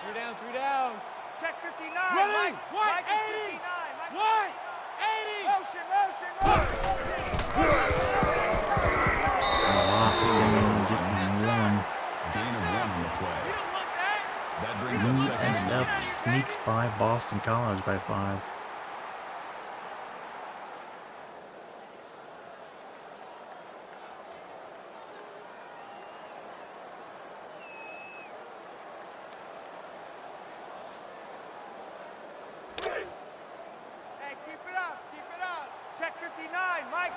3 down, 3 down. Check 59. Ready? Mike is 80. 59. White, 80. Motion, motion, motion. Getting one. Gain of 1 on the play. That brings up second and USF sneaks by Boston College by 5. Hey, keep it up, keep it up. Check 59. Mike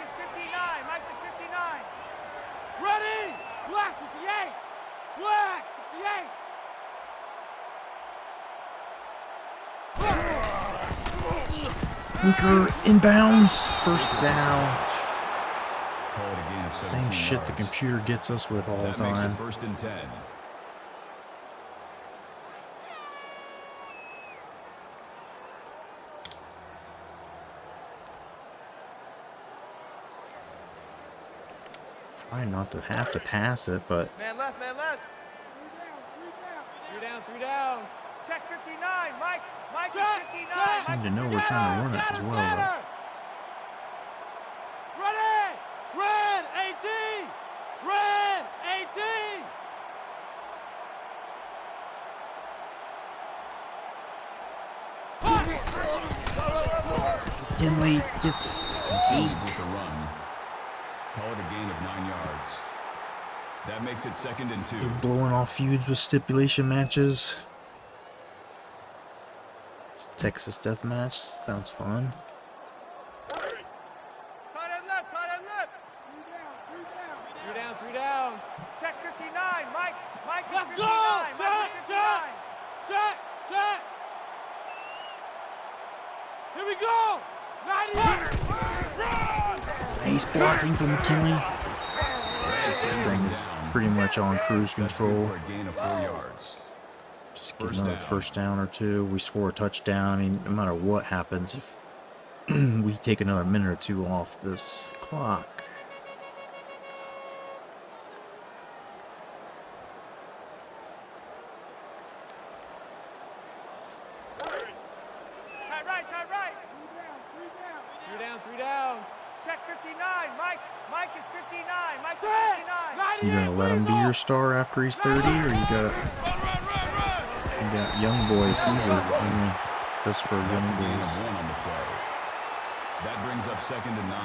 is 59. Mike is 59. Ready? Black 58. Black 58. Winker inbounds. First down. call it a gain of Same 17 shit the yards. computer gets us with all the That makes it time. 1st and 10. Trying not to have to pass it, but Man left, man left. 3 down, 3 down. Check 59. Mike is 59. seem to know we're trying to run it as well. Ready? Red 18. Red 18. Henley gets 8. With the run. Call it a gain of 9 yards. That makes it 2nd and 2. Blowing off feuds with stipulation matches. It's Texas Death Match. Sounds fun. Tight end left, tight end left. 3 down. Check 59. Mike is Let's 59. go! Mike is Check, 59. check. Here we go. 98. Nice blocking from McKinley. This thing is pretty much on cruise control. For a gain of 4 yards. Just get another first down or two. We score a touchdown. I mean, no matter what happens, if we take another minute or two off this clock. Tight right. 3 down. Check 59. Mike is 59. Mike is 59. You gonna let him be your star after he's 30, or you got young boy fever? I mean, just for young That's a gain boys. of 1 on the play. That brings up 2nd and 9.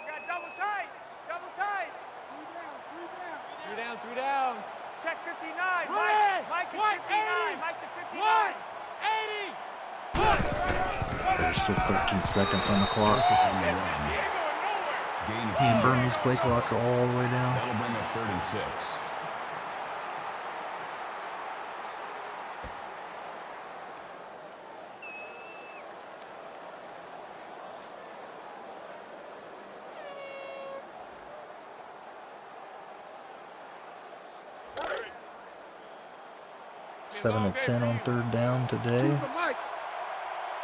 Got double tight. 3 down. Check 59. Mike is 59. Mike is 59. 80. There's still 13 seconds on the clock. Joseph on the run. Gain of 2 Can't burn yards. these play clocks all the way down. That'll bring up 3rd and 6. Seven to 10 on 3rd down today. Choose the mic.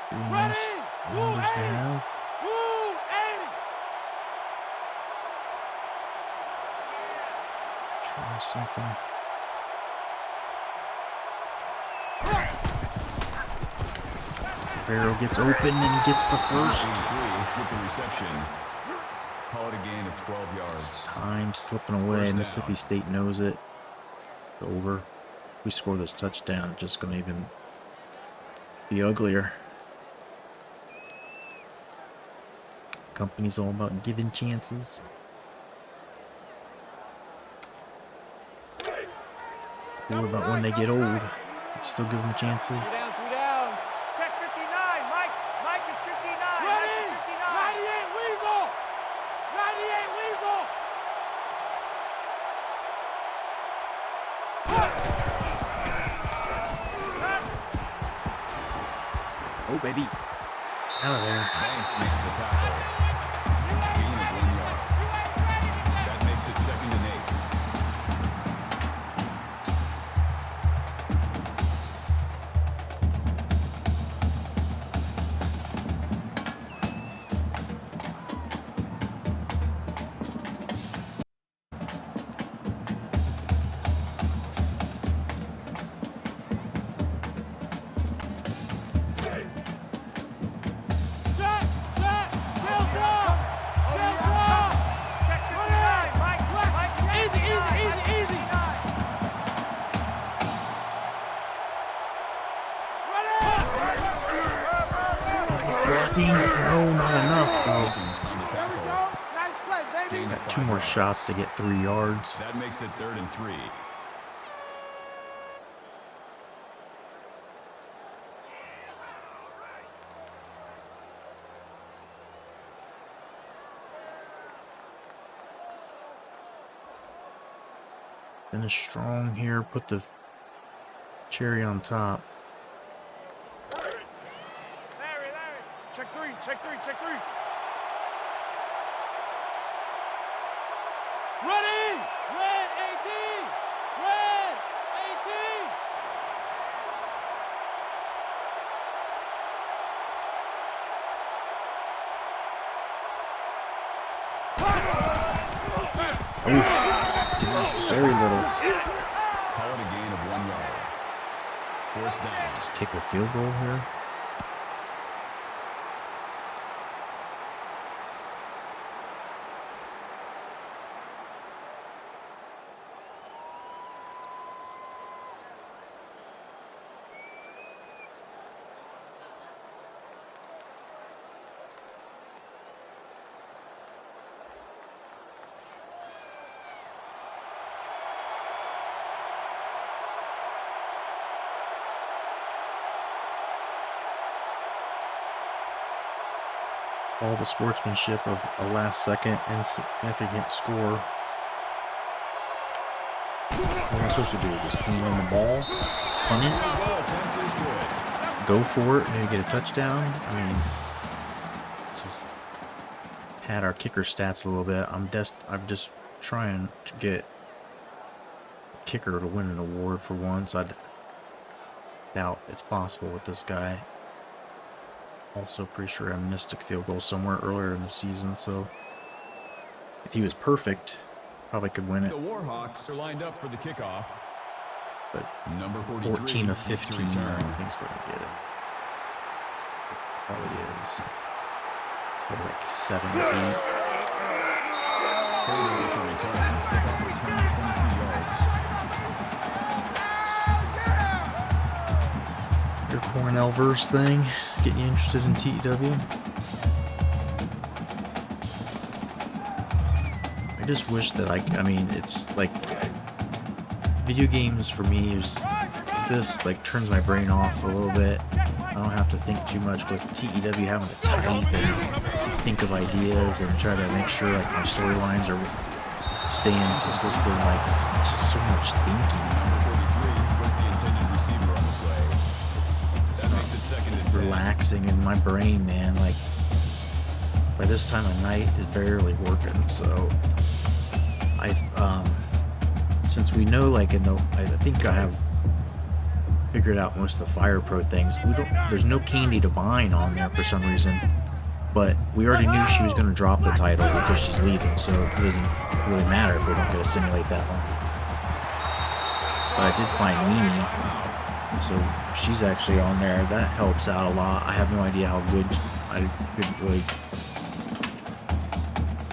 Pretty nice numbers to have. Woo, 80. Try something. Farrell gets open and gets the first. With the reception. Call it a gain of 12 yards. Time slipping away. First down. Mississippi State knows it. It's over. If we score this touchdown, it's just going to even be uglier. Company's all about giving chances. What about when they get old? Still give them chances. 3 down. Check 59. Mike is 59. Ready? Mike is 59. 98 Weasel. 98 Weasel. Oh, baby. Out of there. Banks makes the tackle. Gain of working. No, not enough, though. On the There we tackle. go. Nice play, baby. Got 2 more shots to get 3 yards. That makes it 3rd and 3. Finish strong here. Put the cherry on top. Larry. Check three. Ready. Red 18. Red 18. Oof. Very little. Call it a gain of 1 yard. 4th down. Just kick a field goal here. All the sportsmanship of a last-second insignificant score. What am I supposed to do? Just hang on the ball? Punt it? Go for it? Maybe get a touchdown? I mean, just pad our kicker stats a little bit. I'm just trying to get a kicker to win an award for once. I doubt it's possible with this guy. Also pretty sure I missed a field goal somewhere earlier in the season, so if he was perfect, probably could win it. The Warhawks are lined up for the kickoff. But Number 43. 14 of 15, I return. don't think he's going to get it. Probably is. Probably like 7 or 8. Slater with the return. Kickoff return 22 yards. Your Cornell verse thing, getting you interested in TEW. I just wish that I mean, it's like video games for me is this like turns my brain off a little bit. I don't have to think too much with TEW having to type and think of ideas and try to make sure like my storylines are staying consistent. Like it's just so much thinking. Number 43 was the intended receiver on the play. That makes it 2nd and 10. Relaxing in my brain, man. Like by this time of night, it's barely working. So since we know, like I think I have figured out most of the Fire Pro things. There's no Candy Divine on there for some reason, but we already knew she was going to drop the title because she's leaving, so it doesn't really matter if we don't get to simulate that one. But I did find Mimi, so she's actually on there. That helps out a lot. I have no idea how good I couldn't really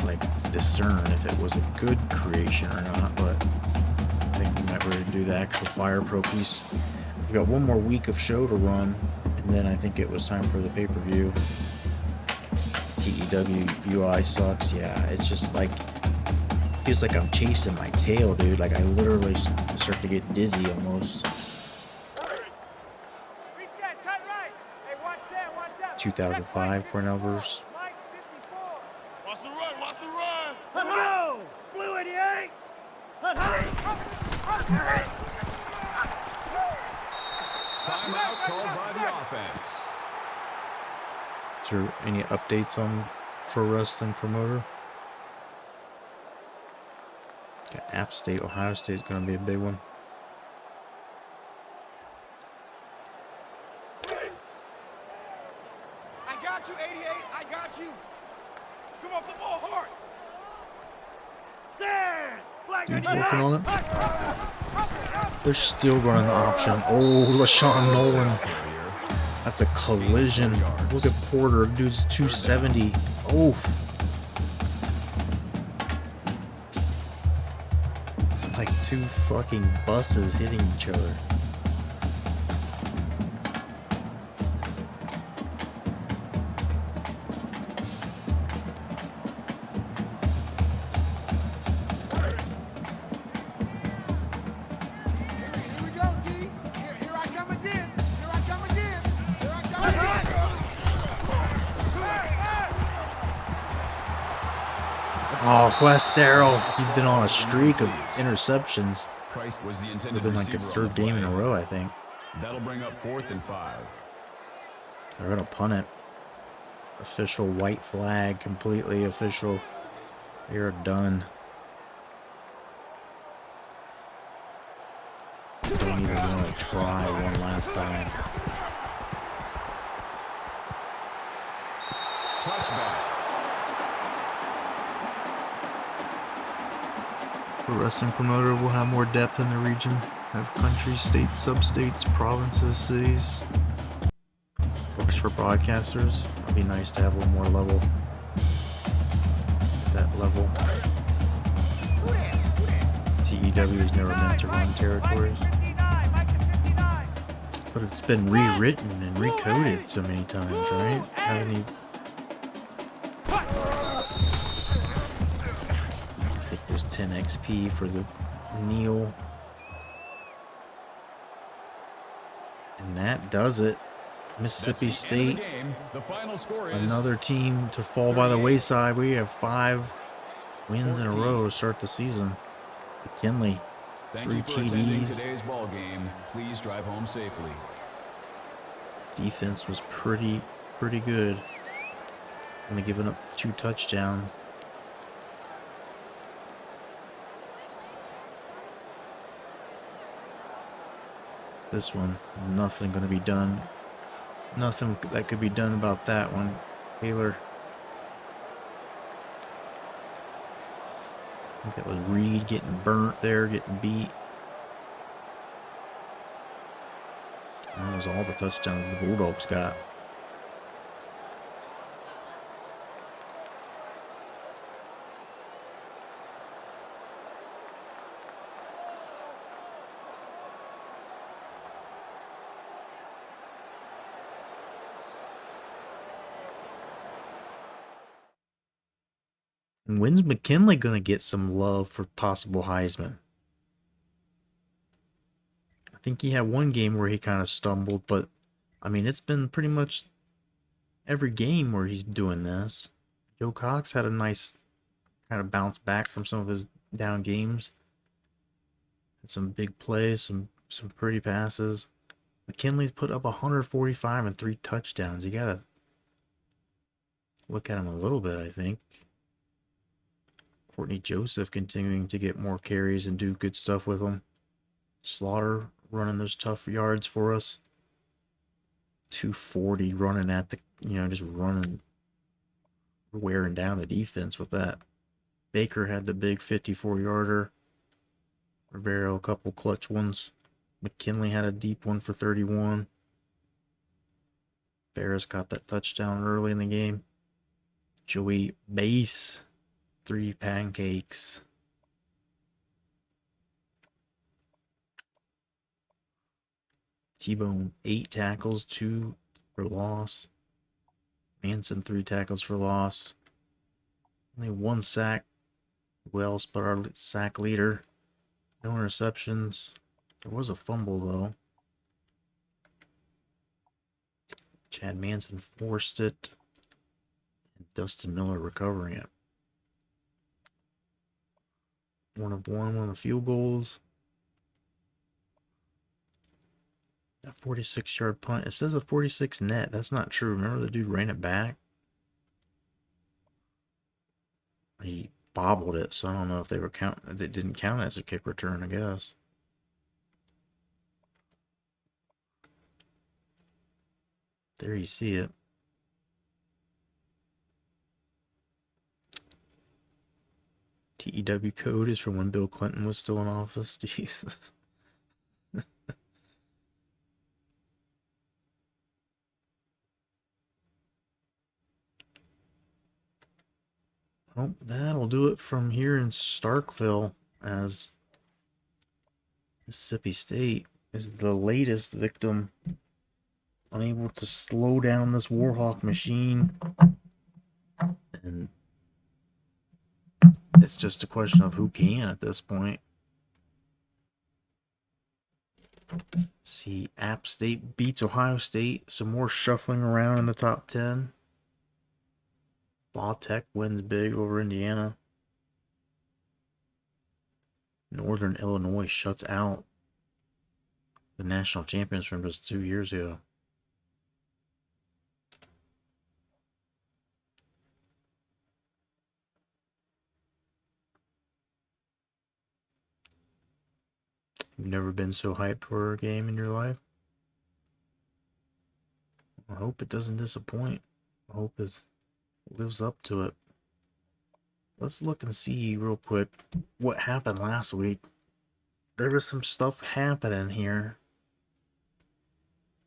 like discern if it was a good creation or not, but I think we might really do the actual Fire Pro piece. We've got one more week of show to run, and then I think it was time for the pay-per-view. TEW UI sucks. Yeah, it's just like feels like I'm chasing my tail, dude. Like I literally start to get dizzy almost. Reset, cut right. Hey, watch that, watch that. 2005 Cornell verse. Mike 54. Watch the run, watch the run. Go! Blue 88! Timeout called by the offense. Is there any updates on Pro Wrestling Promoter? Got App State, Ohio State is going to be a big one. I got you, 88. I got you. Come on, the ball hard. Stand! Flag Dude's 98! working on it. They're still running the option. Oh, LaShawn Nolan. That's a collision. Look at Porter. Dude's 270. Oh. Like two fucking buses hitting each other. Oh, Quest Darrell. He's been on a streak of interceptions. Price was the It's intended been like his receiver on third the game in a play. row, I think. That'll bring up 4th and 5. They're going to punt it. Official white flag, completely official. You're done. Don't even want to try one last time. Touchback. The wrestling promoter will have more depth in the region. Have countries, states, sub-states, provinces, cities. Works for broadcasters. It'd be nice to have a little more level. That level. TEW is never meant to run territories. But it's been rewritten and recoded so many times, right? Haven't you? Take those 10 XP for the Neil. And that does it. Mississippi State, The final score is another team to fall by the wayside. We have 5 wins in a row to start the season. McKinley, Thank 3 you for attending TDs. today's ball game. Please drive home safely. Defense was pretty good. Only giving up 2 touchdowns. This one, nothing going to be done. Nothing that could be done about that one. Taylor. I think that was Reed getting burnt there, getting beat. That was all the touchdowns the Bulldogs got. And when's McKinley going to get some love for possible Heisman? I think he had one game where he kind of stumbled, but I mean, it's been pretty much every game where he's doing this. Joe Cox had a nice kind of bounce back from some of his down games. Had some big plays, some pretty passes. McKinley's put up 145 and 3 touchdowns. You got to look at him a little bit, I think. Courtney Joseph continuing to get more carries and do good stuff with them. Slaughter running those tough yards for us. 240 running at the, just running, wearing down the defense with that. Baker had the big 54-yarder. Rivero, a couple clutch ones. McKinley had a deep one for 31. Ferris got that touchdown early in the game. Joey Base, 3 pancakes. T-Bone, 8 tackles, 2 for loss. Manson, 3 tackles for loss. Only 1 sack. Who else but our sack leader? No interceptions. There was a fumble, though. Chad Manson forced it. And Dustin Miller recovering it. 1 of 1 on the field goals. That 46-yard punt. It says a 46 net. That's not true. Remember the dude ran it back? He bobbled it, so I don't know if they were counting. They didn't count it as a kick return, I guess. There you see it. TEW code is from when Bill Clinton was still in office. Jesus. Well, that'll do it from here in Starkville, as Mississippi State is the latest victim, unable to slow down this Warhawk machine. And it's just a question of who can at this point. See, App State beats Ohio State. Some more shuffling around in the top 10. Tech wins big over Indiana. Northern Illinois shuts out the national champions from just 2 years ago. You've never been so hyped for a game in your life? I hope it doesn't disappoint. I hope it lives up to it. Let's look and see real quick what happened last week. There was some stuff happening here.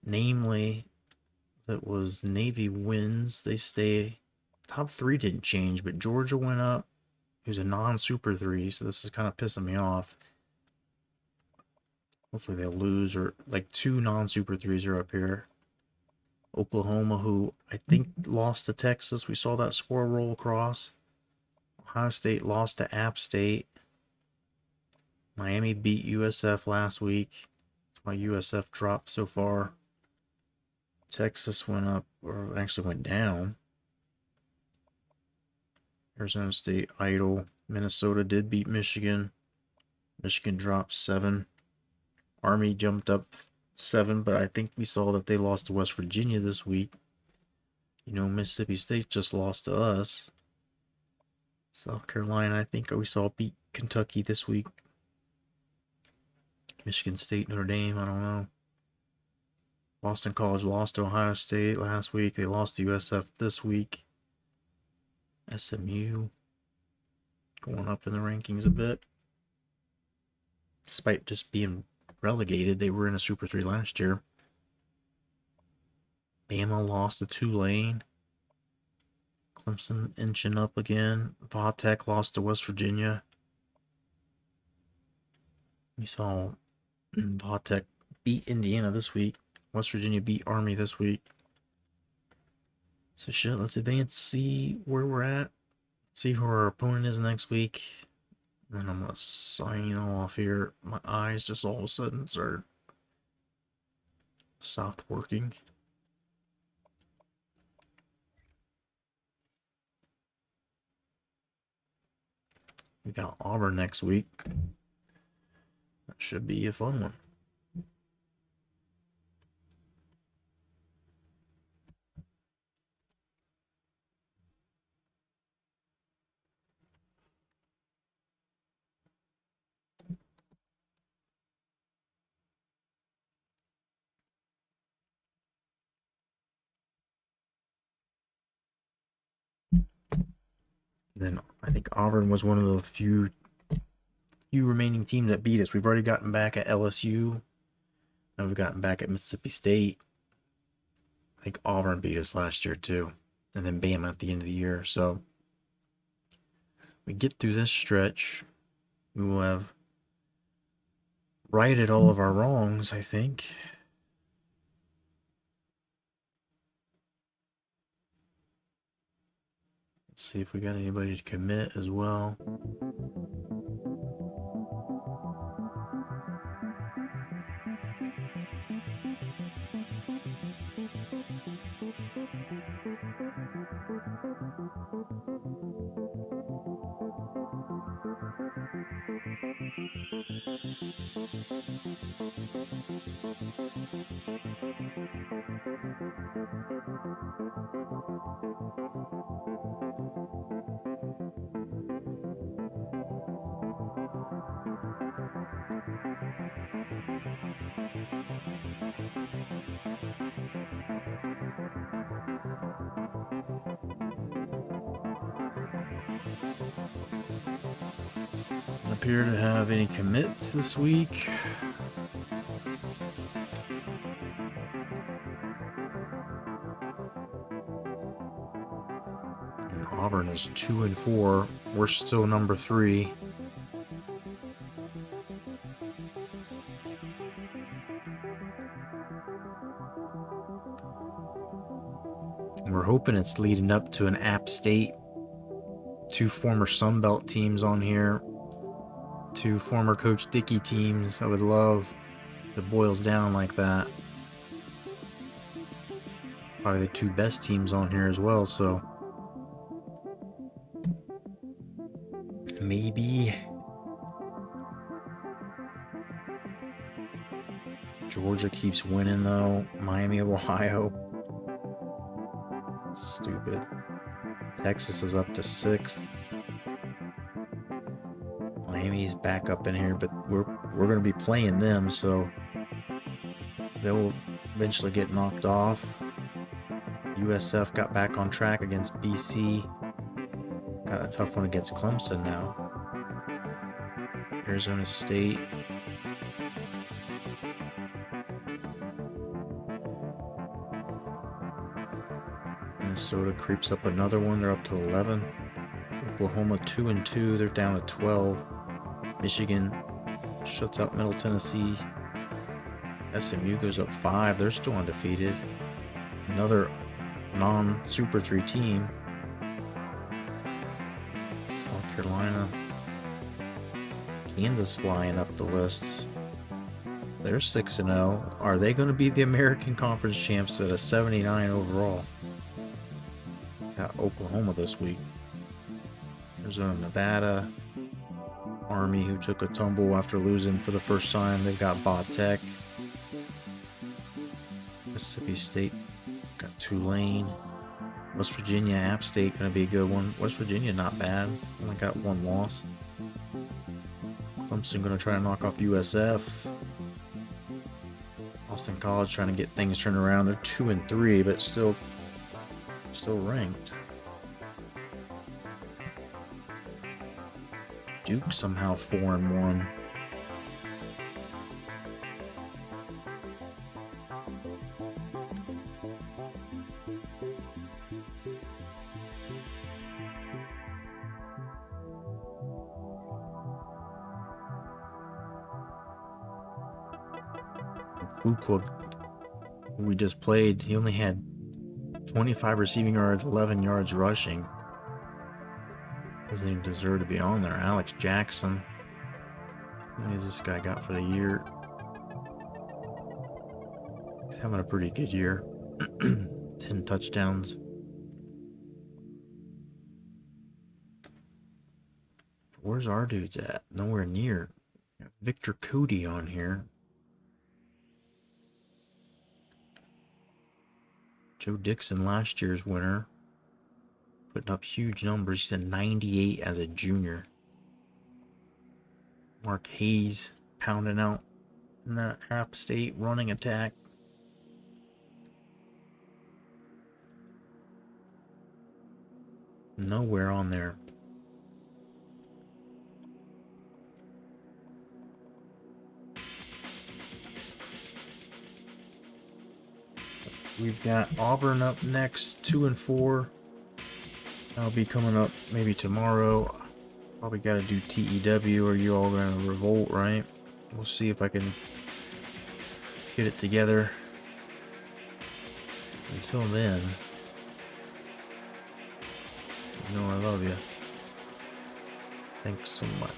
Namely, that was Navy wins. They stay. Top 3 didn't change, but Georgia went up. It was a non-Super 3, so this is kind of pissing me off. Hopefully they'll lose, or like 2 non-Super 3s are up here. Oklahoma, who I think lost to Texas. We saw that score roll across. Ohio State lost to App State. Miami beat USF last week. That's why USF dropped so far. Texas went up, or actually went down. Arizona State idle. Minnesota did beat Michigan. Michigan dropped 7. Army jumped up 7, but I think we saw that they lost to West Virginia this week. You know, Mississippi State just lost to us. South Carolina, I think we saw beat Kentucky this week. Michigan State, Notre Dame, I don't know. Boston College lost to Ohio State last week. They lost to USF this week. SMU going up in the rankings a bit. Despite just being relegated, they were in a Super 3 last year. Bama lost to Tulane. Clemson inching up again. Vatech lost to West Virginia. We saw Vatech beat Indiana this week. West Virginia beat Army this week. So shit, let's advance, see where we're at. See who our opponent is next week. And then I'm going to sign off here. My eyes just all of a sudden stopped working. We got Auburn next week. That should be a fun one. Then I think Auburn was one of the few remaining teams that beat us. We've already gotten back at LSU. Now we've gotten back at Mississippi State. I think Auburn beat us last year too. And then Bama at the end of the year. So we get through this stretch. We will have righted all of our wrongs, I think. Let's see if we got anybody to commit as well. Appear to have any commits this week. And Auburn is 2-4. We're still number 3. And we're hoping it's leading up to an App State. 2 former Sun Belt teams on here. 2 former Coach Dickey teams. I would love if it boils down like that. Probably the 2 best teams on here as well, so maybe Georgia keeps winning though. Miami of Ohio. Stupid. Texas is up to 6th. Miami's back up in here, but we're going to be playing them, so they'll eventually get knocked off. USF got back on track against BC. Got a tough one against Clemson now. Arizona State. Minnesota creeps up another one. They're up to 11. Oklahoma 2-2. They're down to 12. Michigan shuts out Middle Tennessee. SMU goes up 5. They're still undefeated. Another non-Super 3 team. South Carolina. Kansas flying up the list. They're 6-0. Are they going to be the American Conference champs at a 79 overall? Got Oklahoma this week. Arizona, Nevada. Army, who took a tumble after losing for the first time. They've got Va Tech. Mississippi State got Tulane. West Virginia, App State, going to be a good one. West Virginia, not bad. Only got 1 loss. Clemson going to try to knock off USF. Boston College trying to get things turned around. They're 2-3, but still ranked. Duke somehow 4-1. Fuqua, who we just played, he only had 25 receiving yards, 11 yards rushing. Doesn't even deserve to be on there. Alex Jackson. How many has this guy got for the year? He's having a pretty good year. 10 touchdowns. Where's our dudes at? Nowhere near. Got Victor Cody on here. Joe Dixon, last year's winner. Putting up huge numbers. He's a 98 as a junior. Mark Hayes pounding out in that App State running attack. Nowhere on there. We've got Auburn up next, 2-4. That'll be coming up maybe tomorrow. Probably got to do TEW, or you all gonna revolt, right? We'll see if I can get it together. Until then, you know I love you. Thanks so much.